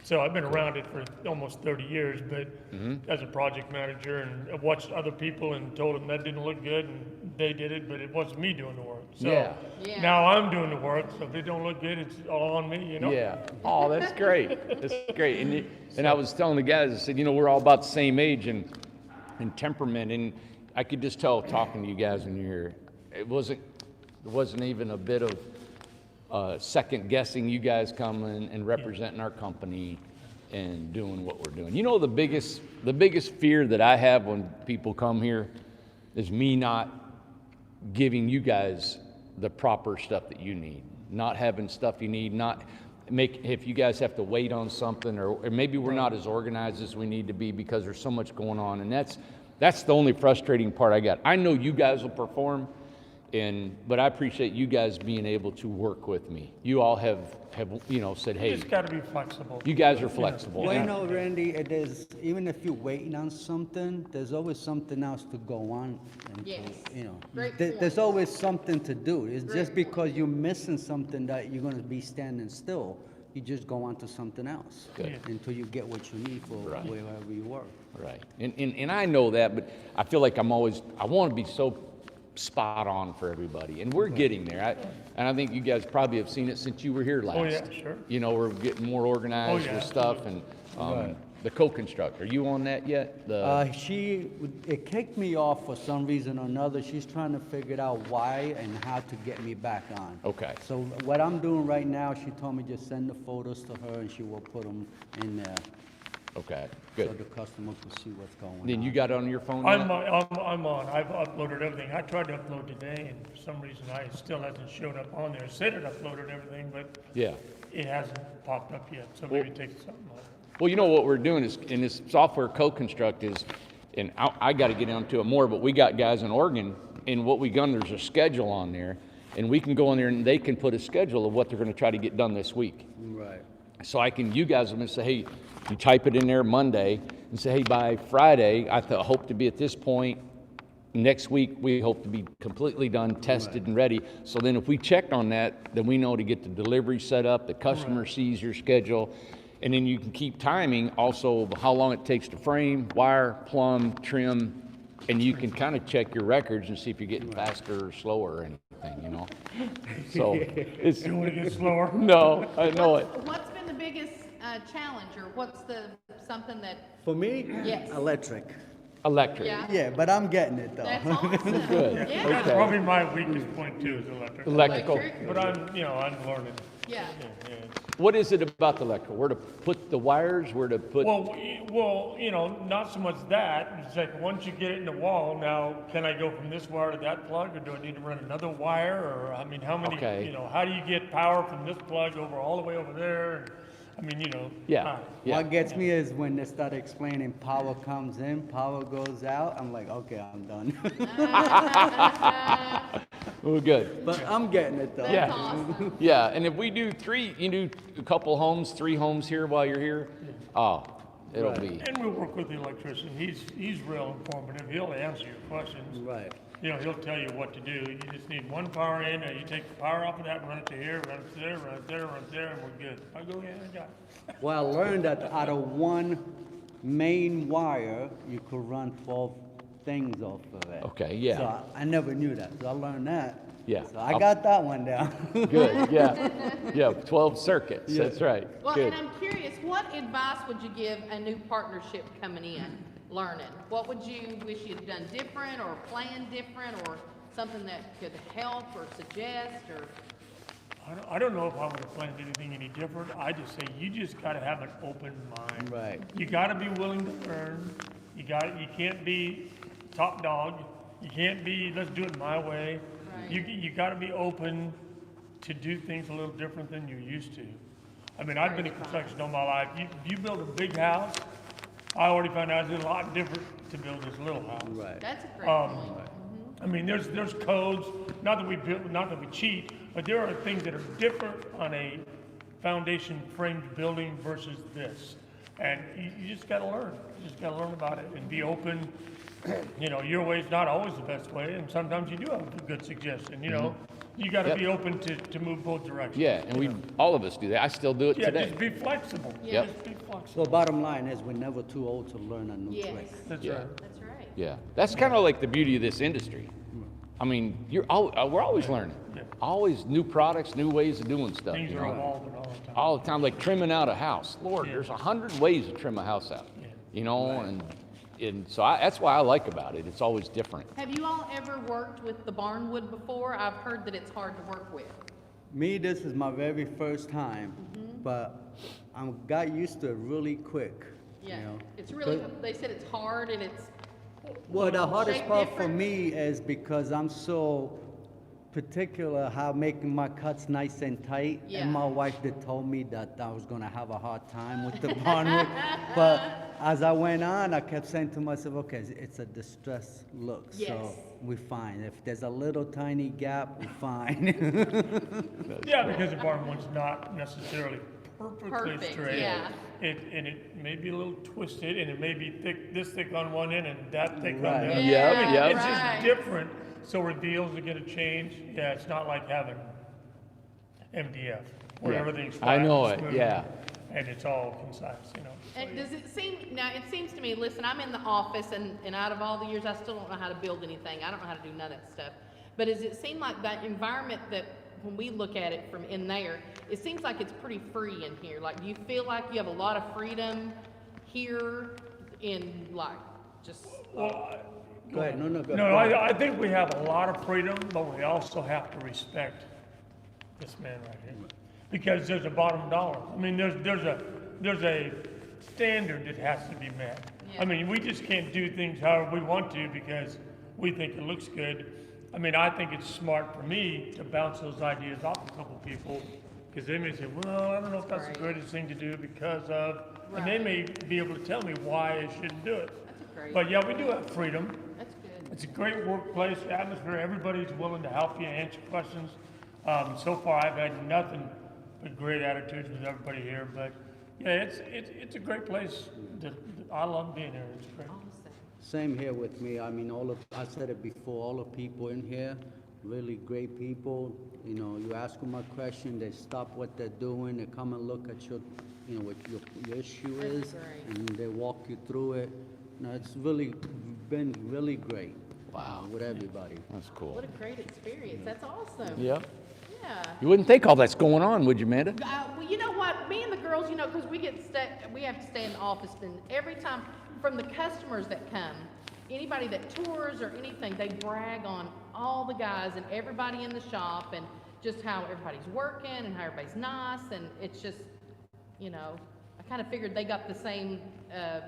So I've been around it for almost 30 years, but as a project manager, and I've watched other people and told them that didn't look good, and they did it, but it wasn't me doing the work. So Yeah. Yeah. now I'm doing the work, so if it don't look good, it's all on me, you know? yeah. Oh, that's great. That's great. And I was telling the guys, I said, you know, we're all about the same age and temperament, and I could just tell talking to you guys in here, there wasn't even a bit of second guessing you guys coming and representing our company and doing what we're doing. You know, the biggest fear that I have when people come here is me not giving you guys the proper stuff that you need, not having stuff you need, if you guys have to wait on something, or maybe we're not as organized as we need to be because there's so much going on, and that's the only frustrating part I got. I know you guys will perform, but I appreciate you guys being able to work with me. You all have said, You hey, just gotta be flexible. you guys are flexible. Well, you know, Randy, even if you're waiting on something, there's always something else to go on. And Yes. Great there's point. always something to do. It's Great just point. because you're missing something that you're going to be standing still. You just go on to something else Good. until you get what you need for Right. wherever you work. Right. And I know that, but I feel like I want to be so spot on for everybody. And we're getting there. And I think you guys probably have seen it since you were here last. Oh, yeah, sure. You know, we're getting more organized Oh, yeah, with stuff. And Right. The co-construct. Are you on that yet? It kicked me off for some reason or another. She's trying to figure out why and how to get me back on. Okay. So what I'm doing right now, she told me just send the photos to her and she will put them in there Okay, so good. the customer can see what's going on. Then you got it on your phone I'm yet? on. I've uploaded everything. I tried to upload today, and for some reason, it still hasn't showed up on there. It said it uploaded everything, but Yeah. it hasn't popped up yet, so maybe it takes something off. Well, you know what we're doing is, in this software co-construct is, and I got to get into it more, but we got guys in Oregon, and what we done, there's a schedule on there, and we can go in there and they can put a schedule of what they're going to try to get done this week. Right. So you guys are going to say, hey, you type it in there Monday and say, hey, by Friday, I hope to be at this point. Next week, we hope to be completely done, tested and ready. So then if we checked on that, then we know to get the delivery set up, the customer sees your schedule, and then you can keep timing also how long it takes to frame, wire, plumb, trim, and you can kind of check your records and see if you're getting faster or slower or anything, you know? So it's, You want to get slower? no, I know it. What's been the biggest challenge, or what's something that, For me, Yes. electric. Electric. yeah? Yeah, but I'm getting it though. That's awesome. Good. Yeah. That's Okay. probably my weakest point too, is electric. Electrical. Electric. But I'm learning. Yeah. Yeah. What is it about the electrical? Where to put the wires? Where to put? Well, not so much that. It's like once you get it in the wall, now can I go from this wire to that plug, or do I need to run another wire? Or I mean, how many? Okay. How do you get power from this plug all the way over there? I mean, Yeah. Yeah. What gets me is when they start explaining power comes in, power goes out. I'm like, okay, I'm done. Well, good. But I'm getting it though. That's Yeah. awesome. Yeah. And if we do you do a couple homes, 3 homes here while you're here. Oh, it'll Right. be. And we'll work with the electrician. He's real informative. He'll answer your questions. Right. He'll tell you what to do. You just need one power in, and you take the power off of that, run it to here, run it to there, run it there, run it there, and we're good. I go, yeah, I got it. Well, I learned that out of one main wire, you could run 12 things off of it. Okay, yeah. So I never knew that. So I learned that. Yeah. So I got that one down. Good. Yeah. Yeah. 12 circuits. Yeah. That's right. Well, Good. and I'm curious, what advice would you give a new partnership coming in, learning? What would you wish you'd done different, or planned different, or something that could help or suggest, or? I don't know if I would have planned anything any different. I just say you just got to have an open mind. Right. You got to be willing to learn. You can't be top dog. You can't be let's do it my way. Right. You got to be open to do things a little different than you're used to. I mean, I've been in construction all my life. You build a big house. I already found out it's a lot different to build this little house. Right. That's a great point. I mean, there's codes, not that we cheat, but there are things that are different on a foundation framed building versus this. And you just gotta learn. You just gotta learn about it and be open. Your way's not always the best way, and sometimes you do have a good suggestion, You gotta Yep. be open to move both directions. Yeah. And all of us do that. I still do it Yeah, today. just be flexible. Yep. Just be flexible. So bottom line is we're never too old to learn a new Yes. trick. That's Yeah. right. That's right. Yeah, that's kind of like the beauty of this industry. I mean, we're always learning. Yeah. Always new products, new ways of doing stuff. Things you are know? evolving all the time. All the time, like trimming out a house. Lord, Yeah. there's 100 ways to trim a house out. Yeah. And so that's what I like about it. It's always different. Have you all ever worked with the barnwood before? I've heard that it's hard to work with. Me, this is my very first time, but I got used to it really quick. Yeah, You know? it's really, they said it's hard and it's, Well, the hardest shape part for different? me is because I'm so particular how making my cuts nice and tight. Yeah. And my wife did told me that I was gonna have a hard time with the barnwood. But as I went on, I kept saying to myself, okay, it's a distressed look, Yes. so we're fine. If there's a little tiny gap, we're fine. Yeah, because the barnwood's not necessarily perfectly Perfect, straight. yeah. It may be a little twisted, and it may be this thick on one end and that thick on the Right. other. Yeah, I mean, yeah. It's right. just different, so reveals are gonna change. Yeah, it's not like having MDF, where Yeah. everything's I flat know and it, smooth, yeah. And it's all concise, So, and does it seem, now it seems to me, listen, I'm in the office and out of all the years, I still don't know how to build anything. I don't know how to do none of that stuff. But does it seem like that environment that when we look at it from in there, it seems like it's pretty free in here. Like, do you feel like you have a lot of freedom here in like just? Well, Go ahead, no, go No, ahead. I think we have a lot of freedom, but we also have to respect this man right here. Because there's a bottom dollar. I mean, there's a standard that has to be met. Yeah. I mean, we just can't do things however we want to because we think it looks good. I mean, I think it's smart for me to bounce those ideas off a couple people because they may say, well, I don't know if that's the Right. greatest thing to do because of, and they may be able to tell me why I shouldn't do it. That's great. But yeah, we do have freedom. That's good. It's a great workplace atmosphere. Everybody's willing to help you answer questions. So far, I've had nothing but great attitudes with everybody here. But yeah, it's a great place. I love being here. It's great. Awesome. Same here with me. I mean, I said it before, all the people in here, really great people. You know, you ask them a question, they stop what they're doing, they come and look at your, you know, what your issue That's is, great. and they walk you through it. No, it's really been really great. Wow. With everybody. That's cool. What a great experience. That's awesome. Yep. Yeah. You wouldn't think all that's going on, would you, Amanda? Well, you know what? Me and the girls, you know, because we have to stay in the office, and every time from the customers that come, anybody that tours or anything, they brag on all the guys and everybody in the shop, and just how everybody's working and how everybody's nice, and it's just, you know, I kind of figured they got the same,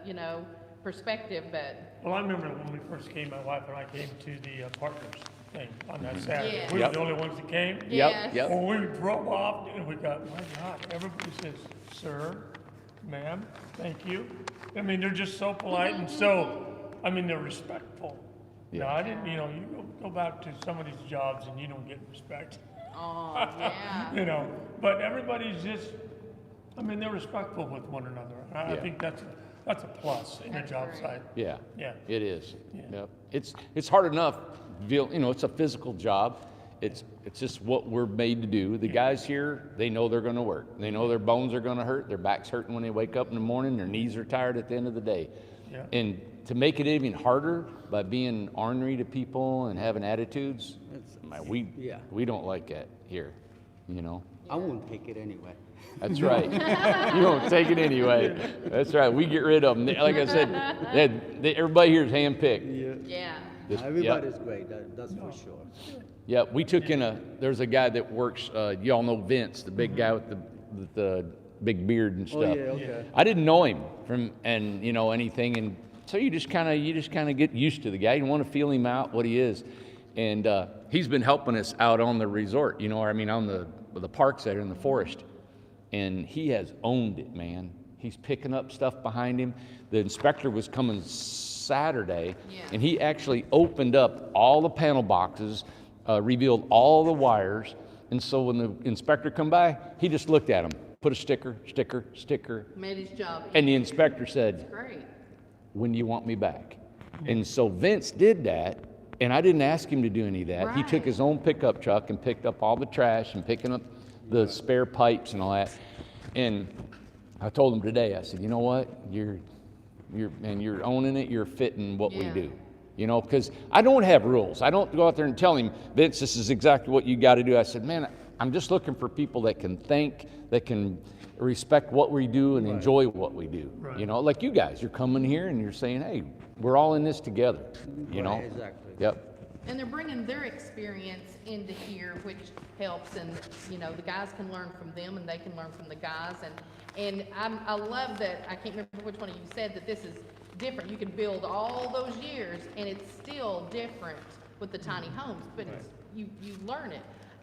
you know, perspective, but Well, I remember when we first came, my wife and I came to the partners thing on that Saturday. Yeah. We were Yep. the only ones that came. Yes. Yep. Well, we drove off and we got, my God, everybody says, sir, ma'am, thank you. I mean, they're just so polite and so, I mean, they're respectful. Yeah. No, I didn't, you know, you go back to some of these jobs and you don't get respect, oh yeah. you know. But everybody's just, I mean, they're respectful with one another. I Yeah. think that's a plus in a That's job great. site. Yeah. Yeah. It is. Yeah. Yep. It's hard enough. You know, it's a physical job. It's just what we're made to do. The guys here, they know they're going to work. They know their bones are going to hurt. Their back's hurting when they wake up in the morning. Their knees are tired at the end of the day. Yeah. And to make it even harder by being ornery to people and having attitudes, Yeah. we don't like that here. You know. I won't take it anyway. That's right. You won't take it anyway. That's right. We get rid of them. Like I said, everybody here is handpicked. Yeah. This- Everybody's great, that's for sure. Yeah, we took in there's a guy that works, y'all know Vince, the big guy with the big beard and stuff. Oh, yeah, okay. I didn't know him you know, anything, and so you just kind of get used to the guy. You want to feel him out, what he is. And he's been helping us out on the resort, you know, I mean, on the parks there in the forest. And he has owned it, man. He's picking up stuff behind him. The inspector was coming Saturday, Yeah. and he actually opened up all the panel boxes, revealed all the wires. And so when the inspector come by, he just looked at them, put a sticker, Made his job. and the inspector said, Great. when do you want me back? And so Vince did that, and I didn't ask him to do any of that. He took Right. his own pickup truck and picked up all the trash and picking up the spare pipes and all that. And I told him today, I said, you know what? You're owning it, you're fitting what we Yeah. do. You know, because I don't have rules. I don't go out there and tell him, Vince, this is exactly what you got to do. I said, man, I'm just looking for people that can think, that can respect what we do and enjoy what we do. Right. You know, like you guys, you're coming here and you're saying, hey, we're all in this together. You know? Right, exactly. Yep. And they're bringing their experience into here, which helps, and, you know, the guys can learn from them, and they can learn from the guys, and I love that, I can't remember which one of you said that this is different. You can build all those years, and it's still different with the tiny homes, but it's, you learn it.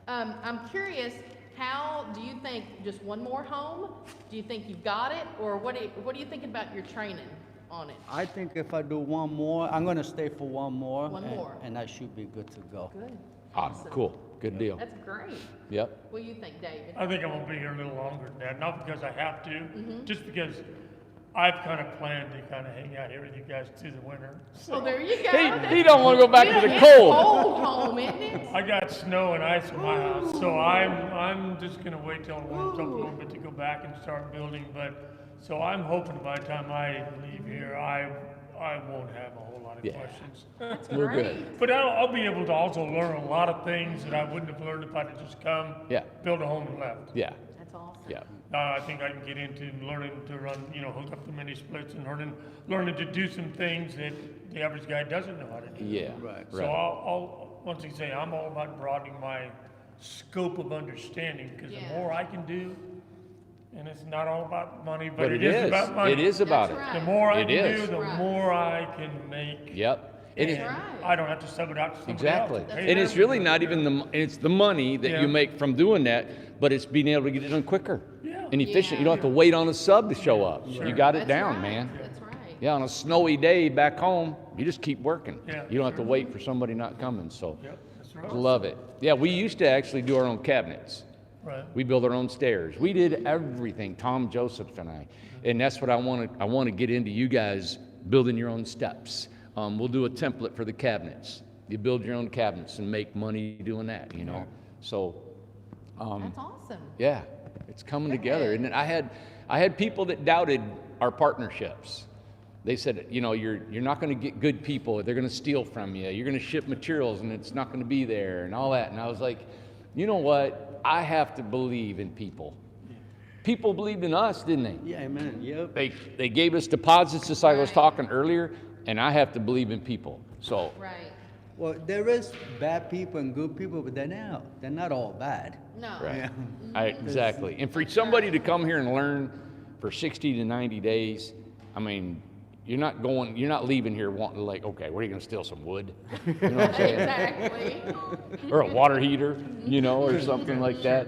I'm curious, how do you think, just one more home? Do you think you've got it, or what are you thinking about your training on it? I think if I do one more, I'm gonna stay for one more. One more. And I should be good to go. Good. Awesome. Cool. Good deal. That's great. Yep. What do you think, David? I think I'm gonna be here a little longer than that, not because I have to, Mm-hmm. just because I've kind of planned to kind of hang out here with you guys through the winter. Oh, there you go. He don't want to go back to the It's cold. cold home, isn't it? I got snow and ice in my house, so I'm just gonna wait till it warms up a little bit to go back and start building. But so I'm hoping by the time I leave here, I won't have a whole lot of Yeah. questions. We're Great. good. But I'll be able to also learn a lot of things that I wouldn't have learned if I'd have just come, Yeah. built a home and left. Yeah, That's awesome. yeah. I think I can get into learning to run, hook up the mini splits and learning to do some things that the average guy doesn't know how to do. Yeah. Right. So I'll once again say, I'm all about broadening my scope of understanding, because Yeah. the more I can do, and it's not all about money, But it is is. about money. It is about That's it. right. The more I It can is. do, the Right. more I can make. Yep. And And it- right. I don't have to sub it out to somebody Exactly. else. And it's really not even it's the money that Yeah. you make from doing that, but it's being able to get it done quicker Yeah. and efficient. You Yeah. don't have to wait on a sub to show up. Sure. You got it That's down, right. man. That's right. Yeah, on a snowy day back home, you just keep working. Yeah, You don't have to sure. wait for somebody not coming, so Yep, that's right. love it. Yeah, we used to actually do our own cabinets. Right. We built our own stairs. We did everything, Tom, Joseph, and I. And that's what I want to get into you guys building your own steps. We'll do a template for the cabinets. You build your own cabinets and make money doing that, So, That's awesome. yeah, it's coming together. And then I had people that doubted our partnerships. They said, you're not going to get good people. They're going to steal from you. You're going to ship materials and it's not going to be there and all that. And I was like, you know what? I have to believe in people. People believed in us, didn't they? Yeah, amen, yep. They gave us deposits, just like I was Right. talking earlier, and I have to believe in people. So, Right. Well, there is bad people and good people, but they're not all bad. No. right. Exactly. And for somebody to come here and learn for 60 to 90 days, I mean, you're not leaving here wanting to like, okay, where are you going to steal some wood? You know what I'm saying? Exactly. Or a water heater, or something like that.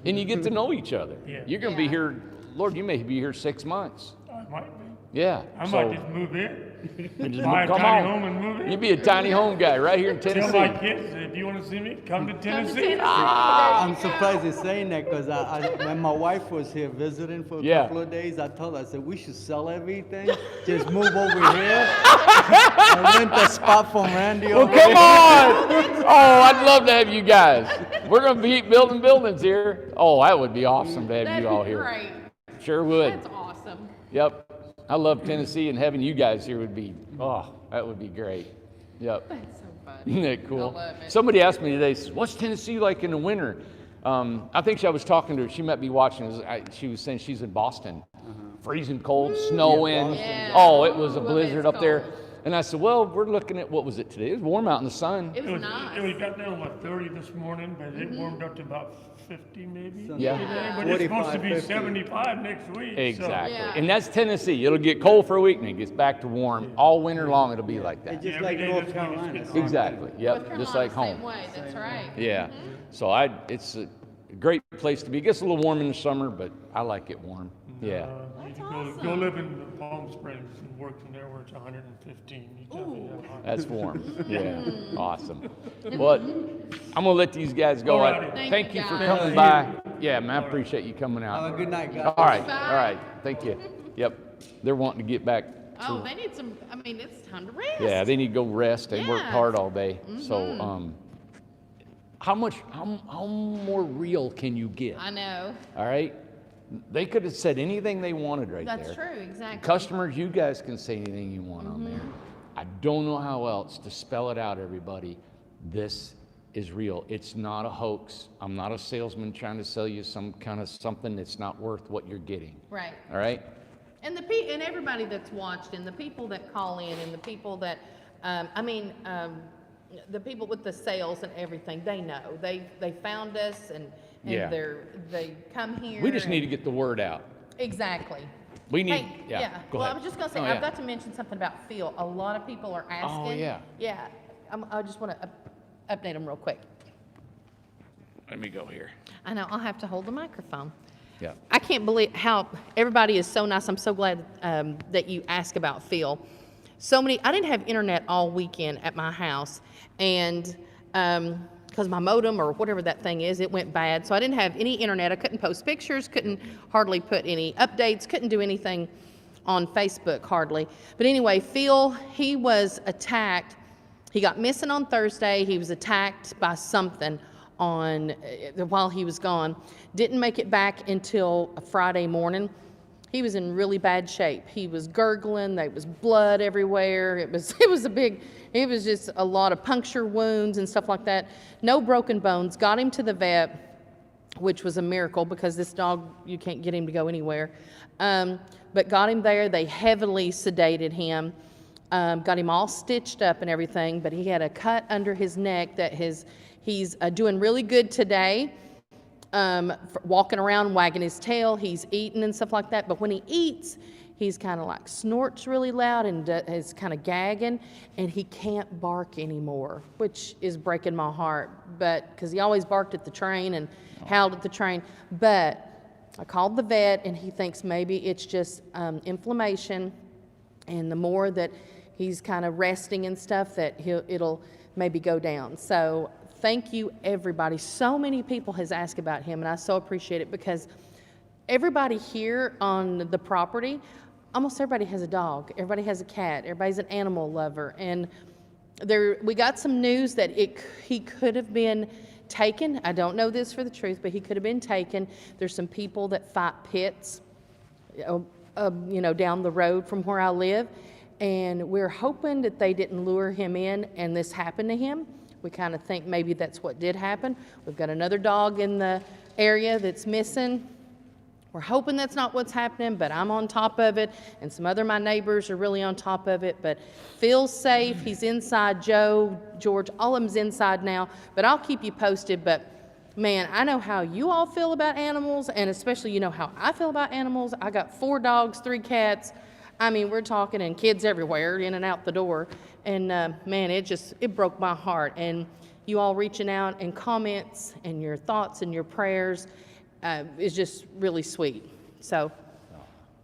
And you get to know each other. Yeah. You're going to be Yeah. here, Lord, you may be here 6 months. I might be. Yeah. I so, might just move in. and just Buy a come tiny on. home and move in. You'd be a tiny home guy right here in Tell Tennessee. my kids, if you want to see me, come to Tennessee. Tennessee. I'm surprised you're saying that because when my wife was here visiting for a Yeah. couple of days, I told her, I said, we should sell everything, just move over here, and rent a spot from Randy Well, over come here. on! Oh, I'd love to have you guys. We're gonna be building buildings here. Oh, that would be awesome to have That'd you all be here. great. Sure would. That's awesome. Yep. I love Tennessee, and having you guys here would be, that would be great. Yep. That's so funny. Isn't that cool? I love it. Somebody asked me today, what's Tennessee like in the winter? I think I was talking to her. She might be watching. She was saying she's in Boston. Freezing cold, snowing. Yeah. Oh, it was a Ooh, blizzard it's up there. cold. And I said, well, we're looking at, what was it today? It was warm out in the sun. It It was was, nice. it got down to 30 this morning, but it warmed up to about 50 maybe. Yeah. today, But it's supposed to 45, be 50. 75 next week. Exactly. Yeah. And that's Tennessee. It'll get cold for a week and it gets back to warm. All winter long it'll be like that. It's just Every like day North this week it's Carolina. getting same Exactly. thing. Yep. North Just Carolina, like home. Same way. That's right. Yeah. So it's a great place to be. It gets a little warm in the summer, but I like it warm. Yeah. That's You awesome. go live in Palm Springs and work from there where it's 115. You tell me that hot. That's warm. Yeah. Awesome. Well, I'm gonna let these guys go. Alrighty. Thank you for guys. coming by. Yeah, man, I appreciate you coming Have a out. good night, guys. All right. Bye. All right. Thank you. Yep. They're wanting to get back. Oh, they need some. I mean, it's time to rest. Yeah, they need to go rest. They worked Yes. hard all day. So, how more real can you get? I know. All right? They could have said anything they wanted right there. That's true. Exactly. Customers, you guys can say anything you want on there. I don't know how else to spell it out, everybody. This is real. It's not a hoax. I'm not a salesman trying to sell you some kind of something that's not worth what you're getting. Right. All right? And and everybody that's watched, and the people that call in, and the people that, the people with the sales and everything, they know. They found us, and Yeah. they come here. We just and- need to get the word out. Exactly. We need, Hey, yeah. Go well, ahead. I was just gonna say, Oh, I've yeah. got to mention something about Phil. A lot of people are asking. yeah. Yeah. I just want to update them real quick. Let me go here. I know, I'll have to hold the microphone. Yeah. I can't believe how everybody is so nice. I'm so glad that you asked about Phil. I didn't have internet all weekend at my house, and because my modem or whatever that thing is, it went bad. So I didn't have any internet. I couldn't post pictures, couldn't hardly put any updates, couldn't do anything on Facebook hardly. But anyway, Phil, he was attacked. He got missing on Thursday. He was attacked by something while he was gone. Didn't make it back until Friday morning. he was in really bad shape. He was gurgling, there was blood everywhere. It was just a lot of puncture wounds and stuff like that. No broken bones. Got him to the vet, which was a miracle because this dog, you can't get him to go anywhere. But got him there. They heavily sedated him. Got him all stitched up and everything, but he had a cut under his neck that he's doing really good today. Walking around, wagging his tail, he's eating and stuff like that. But when he eats, he's kind of like snorts really loud and is kind of gagging, and he can't bark anymore, which is breaking my heart. But because he always barked at the train and howled at the train. But I called the vet, and he thinks maybe it's just inflammation, and the more that he's kind of resting and stuff, that it'll maybe go down. So thank you, everybody. So many people has asked about him, and I so appreciate it because everybody here on the property, almost everybody has a dog. Everybody has a cat. Everybody's an animal lover. And we got some news that he could have been taken. I don't know this for the truth, but he could have been taken. There's some people that fight pits, down the road from where I live. And we're hoping that they didn't lure him in and this happened to him. We kind of think maybe that's what did happen. We've got another dog in the area that's missing. We're hoping that's not what's happening, but I'm on top of it, and some other my neighbors are really on top of it. But Phil's safe. He's inside. Joe, George, all of them's inside now. But I'll keep you posted. But man, I know how you all feel about animals, and especially you know how I feel about animals. I got 4 dogs, 3 cats. I mean, we're talking, and kids everywhere, in and out the door. And man, it broke my heart. And you all reaching out and comments and your thoughts and your prayers is just really sweet. So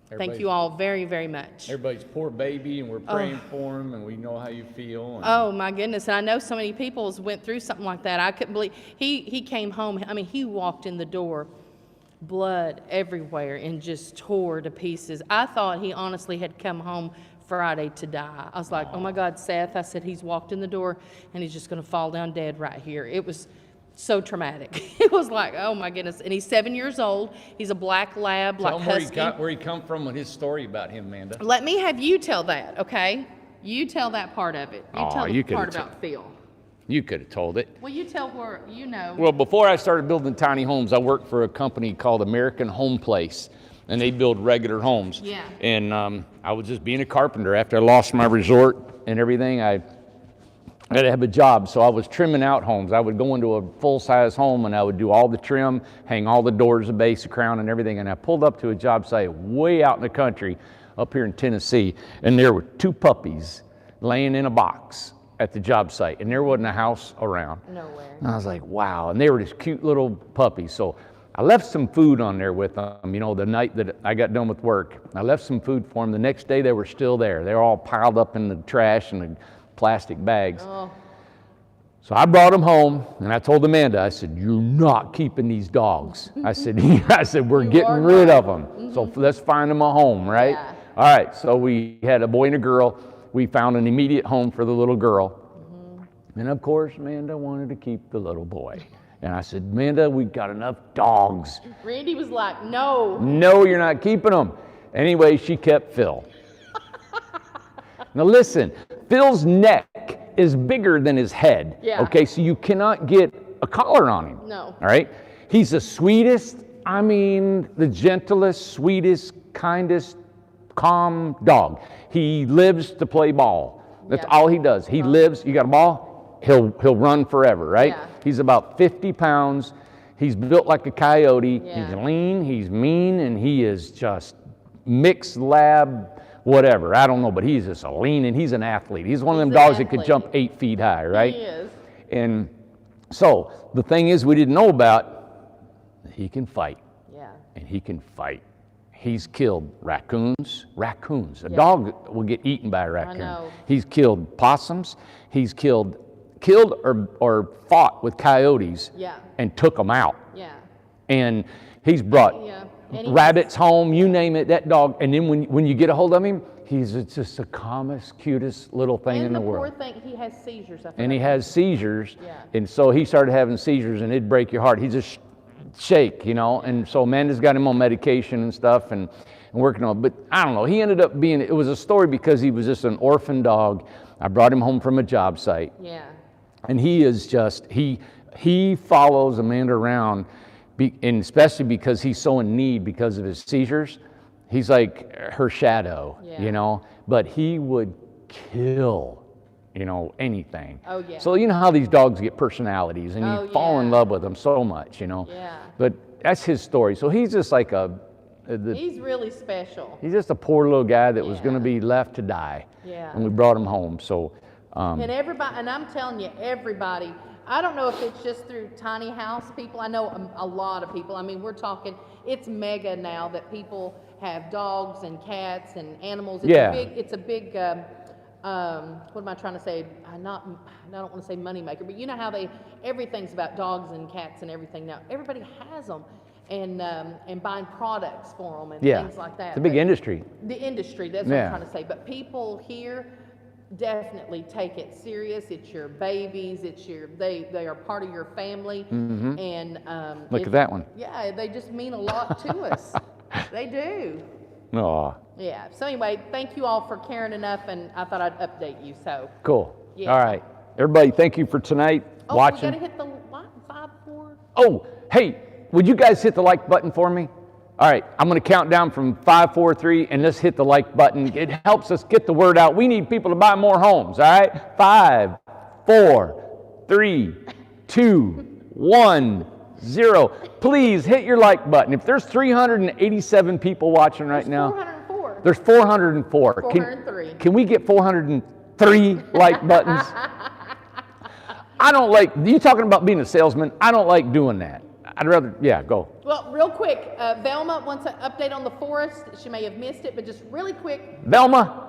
thank you all very, very much. Everybody's poor baby, and we're praying for him, and we know how you feel. Oh my goodness. And I know so many people went through something like that. I couldn't believe he came home. I mean, he walked in the door, blood everywhere, and just tore to pieces. I thought he honestly had come home Friday to die. I was like, oh my God, Seth. I said, he's walked in the door and he's just going to fall down dead right here. It was so traumatic. It was like, oh my goodness. And he's 7 years old. He's a black lab, like husky. Tell him where he come from and his story about him, Amanda. Let me have you tell that, okay? You tell that part of it. You tell the part about Phil. You could have told it. Well, you tell where, you know. Well, before I started building tiny homes, I worked for a company called American Home Place, and they build regular homes. Yeah. And I was just being a carpenter. After I lost my resort and everything, I had to have a job, so I was trimming out homes. I would go into a full-size home, and I would do all the trim, hang all the doors, the base, the crown, and everything. And I pulled up to a job site way out in the country, up here in Tennessee, and there were 2 puppies laying in a box at the job site, and there wasn't a house around. Nowhere. And I was like, wow. And they were just cute little puppies. So I left some food on there with them, the night that I got done with work. I left some food for them. The next day, they were still there. They were all piled up in the trash and the plastic bags. Oh. So I brought them home, and I told Amanda, I said, you're not keeping these dogs. I said, we're getting rid of them. Mm-hmm. So let's find them a home, right? Yeah. All right, so we had a boy and a girl. We found an immediate home for the little girl. Mm-hmm. And of course, Amanda wanted to keep the little boy. And I said, Amanda, we got enough dogs. Randy was like, no. No, you're not keeping them. Anyway, she kept Phil. Now listen, Phil's neck is bigger than his head. Yeah. Okay, so you cannot get a collar on him. No. All right? He's the sweetest, the gentlest, sweetest, kindest, calm dog. He lives to play ball. That's all he does. He lives, you got a ball, he'll run forever, right? Yeah. He's about 50 pounds. He's built like a coyote. Yeah. He's lean, he's mean, and he is just mixed lab, whatever. I don't know, but he's just he's an athlete. He's one of them dogs that could jump 8 feet high, right? He is. And so the thing is we didn't know about, he can fight. Yeah. And he can fight. He's killed raccoons. A dog will get eaten by a raccoon. I know. He's killed possums. He's killed or fought with coyotes. Yeah. And took them out. Yeah. And he's brought rabbits home, you name it, that dog. And then when you get a hold of him, he's just the calmest, cutest little thing in the world. And the poor thing, he has seizures. And he has seizures. Yeah. And so he started having seizures, and it'd break your heart. He just shake, And so Amanda's got him on medication and stuff, and and working on it. But I don't know, he ended up being, it was a story because he was just an orphan dog. I brought him home from a job site. Yeah. And he is just, he follows Amanda around, and especially because he's so in need because of his seizures. He's like her shadow, Yeah. you know, but he would kill, you know, anything. Oh, yeah. So you know how these dogs get personalities, and Oh, you fall in yeah. love with them so much, you know. Yeah. But that's his story. So he's just like He's really special. he's just a poor little guy that was going to Yeah. be left to die. Yeah. And we brought him home. So And everybody, and I'm telling you, everybody, I don't know if it's just through tiny house people. I know a lot of people. I mean, we're talking, it's mega now that people have dogs and cats and animals. It's Yeah. it's a big, what am I trying to say? I don't want to say moneymaker, but you know how everything's about dogs and cats and everything now. Everybody has them and buying products for them and yeah, things like that. it's a big But industry. the industry, that's what Yeah. I'm trying to say. But people here definitely take it serious. It's your babies. They are part of your family. And Look at that one. Yeah, they just mean a lot to us. They do. Aw, Yeah. So anyway, thank you all for caring enough, and I thought I'd update you. So. cool. Yeah. All right. Everybody, thank you for tonight Oh, watching. we gotta hit the like 5, 4. Oh, hey, would you guys hit the like button for me? All right, I'm going to count down from 5, 4, 3, and let's hit the like button. It helps us get the word out. We need people to buy more homes, all right? 5, 4, 3, 2, 1, 0. Please hit your like button. If there's 387 people watching right now, 404. there's 404. 403. Can we get 403 like buttons? I don't like, you talking about being a salesman? I don't like doing that. I'd rather, yeah, go. Well, real quick, Velma wants an update on the forest. She may have missed it, but just really quick. Velma,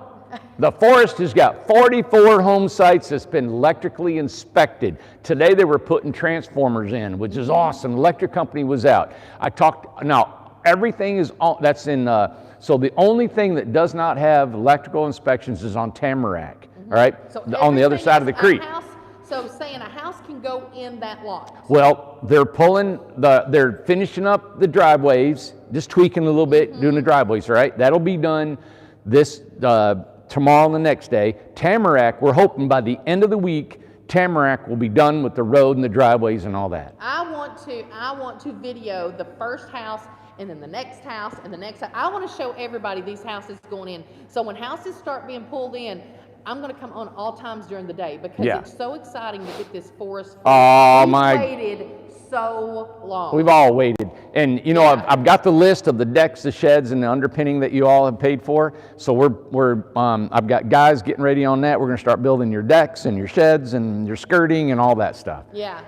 the forest has got 44 home sites that's been electrically inspected. Today they were putting transformers in, which is awesome. The electric company was out. Now everything is on, that's in, so the only thing that does not have electrical inspections is on Tamarack, all right? So On the other everything side of the is a creek. house, so saying a house can go in that lot. Well, they're finishing up the driveways, just tweaking a little bit, doing the driveways, all right? That'll be done this, tomorrow and the next day. Tamarack, we're hoping by the end of the week, Tamarack will be done with the road and the driveways and all that. I want to video the first house and then the next house and the next house. I want to show everybody these houses going in. So when houses start being pulled in, I'm going to come on all times during the day because Yeah. it's so exciting to get this forest. Oh, We've my- waited so long. We've all waited. And, you know, Yeah. I've got the list of the decks, the sheds, and the underpinning that you all have paid for. So I've got guys getting ready on that. We're going to start building your decks and your sheds and your skirting and all that stuff. Yeah.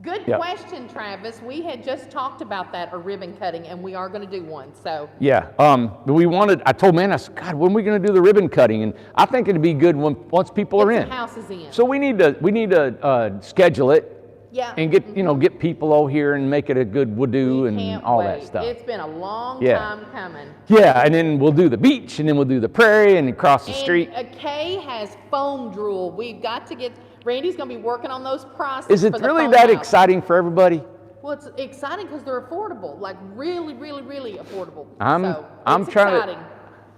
Good Yep. question, Travis. We had just talked about that, a ribbon cutting, and we are going to do one. So Yeah, I told man, I said, God, when are we going to do the ribbon cutting? And I think it'd be good once people are get in. some houses in. So we need to schedule it yeah. and get people over here and make it a good We would-do and can't all wait. that stuff. It's been a long Yeah. time coming. Yeah, and then we'll do the beach, and then we'll do the prairie, and across the street. And Kay has foam drool. We've got to get, Randy's going to be working on those prices. Is it for the really foam that house. exciting for everybody? Well, it's exciting because they're affordable, like really, really, really affordable. I'm it's trying exciting.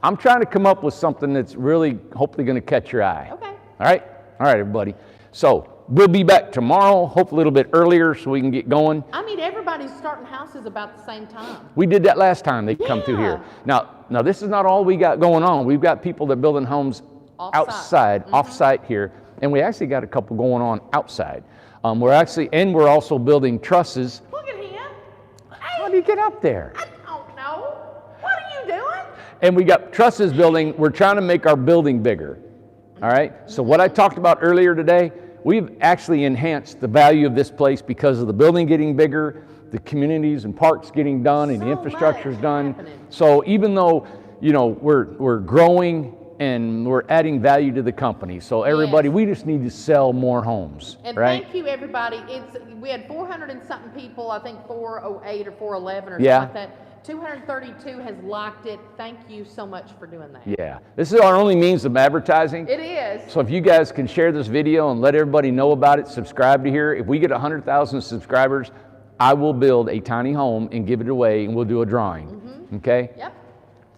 I'm trying to come up with something that's really hopefully going to catch your eye. Okay. All right, everybody. So we'll be back tomorrow, hopefully a little bit earlier, so we can get going. I mean, everybody's starting houses about the same time. We did that last time they come through here. Now this is not all we got going on. We've got people that are building homes outside, off-site here, and we actually got a couple going on outside. We're also building trusses. Look at him. How do you get up there? I don't know. What are you doing? And we got trusses building. We're trying to make our building bigger. All right. So what I talked about earlier today, we've actually enhanced the value of this place because of the building getting bigger, the communities and parks getting done, and the So infrastructure's much done. happening. So even though we're growing and we're adding value to the company, so everybody, Yes. we just need to sell more homes, And right? thank you, everybody. We had 400 and something people, I think 408 or 411 or Yeah. something like that. 232 has liked it. Thank you so much for doing that. Yeah. This is our only means of advertising. It is. So if you guys can share this video and let everybody know about it, subscribe to here. If we get 100,000 subscribers, I will build a tiny home and give it away, and we'll do a drawing. Okay? Yep.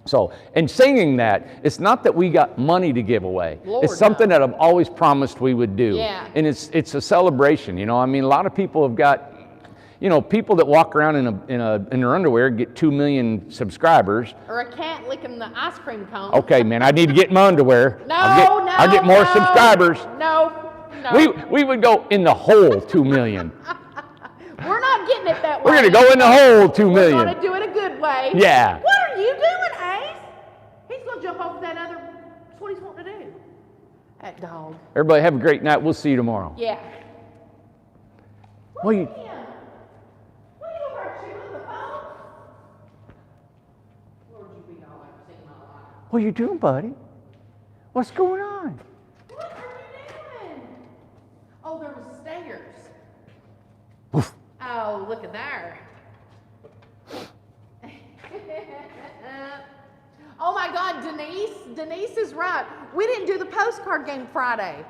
So, and saying that, it's not that we got money to give away. Lord, it's something no. that I've always promised we would do. Yeah. And it's a celebration, you know. I mean, a lot of people have got, you know, people that walk around in their underwear get 2 million subscribers. Or a cat licking the ice cream cone. Okay, man, I need to get in my underwear. No, I'll get more no, subscribers. No, no. We would go in the hole 2 million. We're not getting it that way. We're gonna go in the hole 2 million. We're gonna do it a good way. Yeah. What are you doing, Ace? He's gonna jump over that other. That's what he's wanting to do. That dog. Everybody have a great night. We'll see you tomorrow. Yeah. Well, you, What are you over there chewing the phone? Lord, you be all I've seen in my life. what are you doing, buddy? What's going on? What are you doing? Oh, there was stairs. Oof. Oh, look at there. Oh my God, Denise is right. We didn't do the postcard game Friday.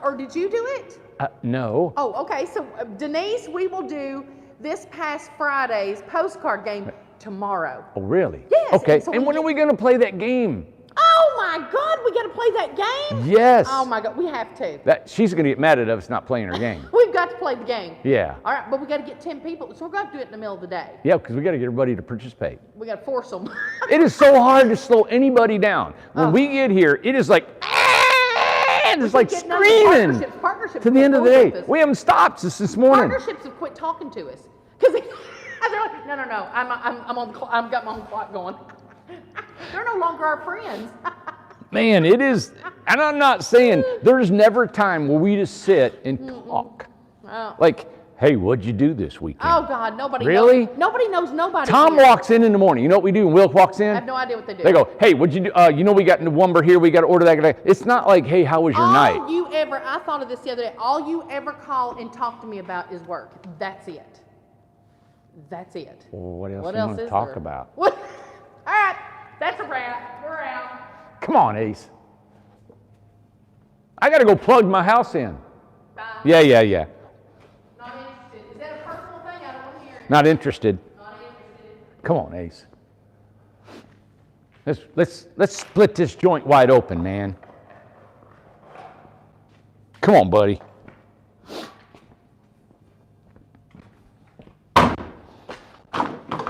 Or did you do it? No. Oh, okay, so Denise, we will do this past Friday's postcard game tomorrow. Oh, really? Yes, Okay. and so And we when are we going to play that game? Oh my God, we gotta play that game? Yes. Oh my God, we have to. She's going to get mad at us not playing her game. We've got to play the game. Yeah. All right, but we gotta get 10 people, so we're gonna have to do it in the middle of the day. Yeah, because we got to get everybody to participate. We gotta force them. It is so hard to slow anybody down. When we get here, it is like, and it's like Getting under screaming partnerships to the end of the quit day. fooling with us. We haven't stopped since this morning. Partnerships have quit talking to us. Because they're like, no, I'm on the clock, I've got my own clock going. They're no longer our friends. Man, it is, and I'm not saying there's never a time where we just sit and talk. Oh. Like, hey, what'd you do this weekend? Oh God, nobody Really? knows. Nobody knows nobody. Tom here. walks in the morning. You know what we do when Wilk walks in? I have no idea what they do. They go, hey, what'd you do? You know we got the lumber here. We got to order that. It's not like, hey, how was your night? I thought of this the other day. All you ever call and talk to me about is work. That's it. That's it. Well, what else What you else want to is talk there? about? What? All right, that's a wrap. We're out. Come on, Ace. I got to go plug my house in. Bye. Yeah. Not interested. Is that a personal thing? I don't want to hear it. Not interested. Not interested. Come on, Ace. Let's split this joint wide open, man. Come on, buddy.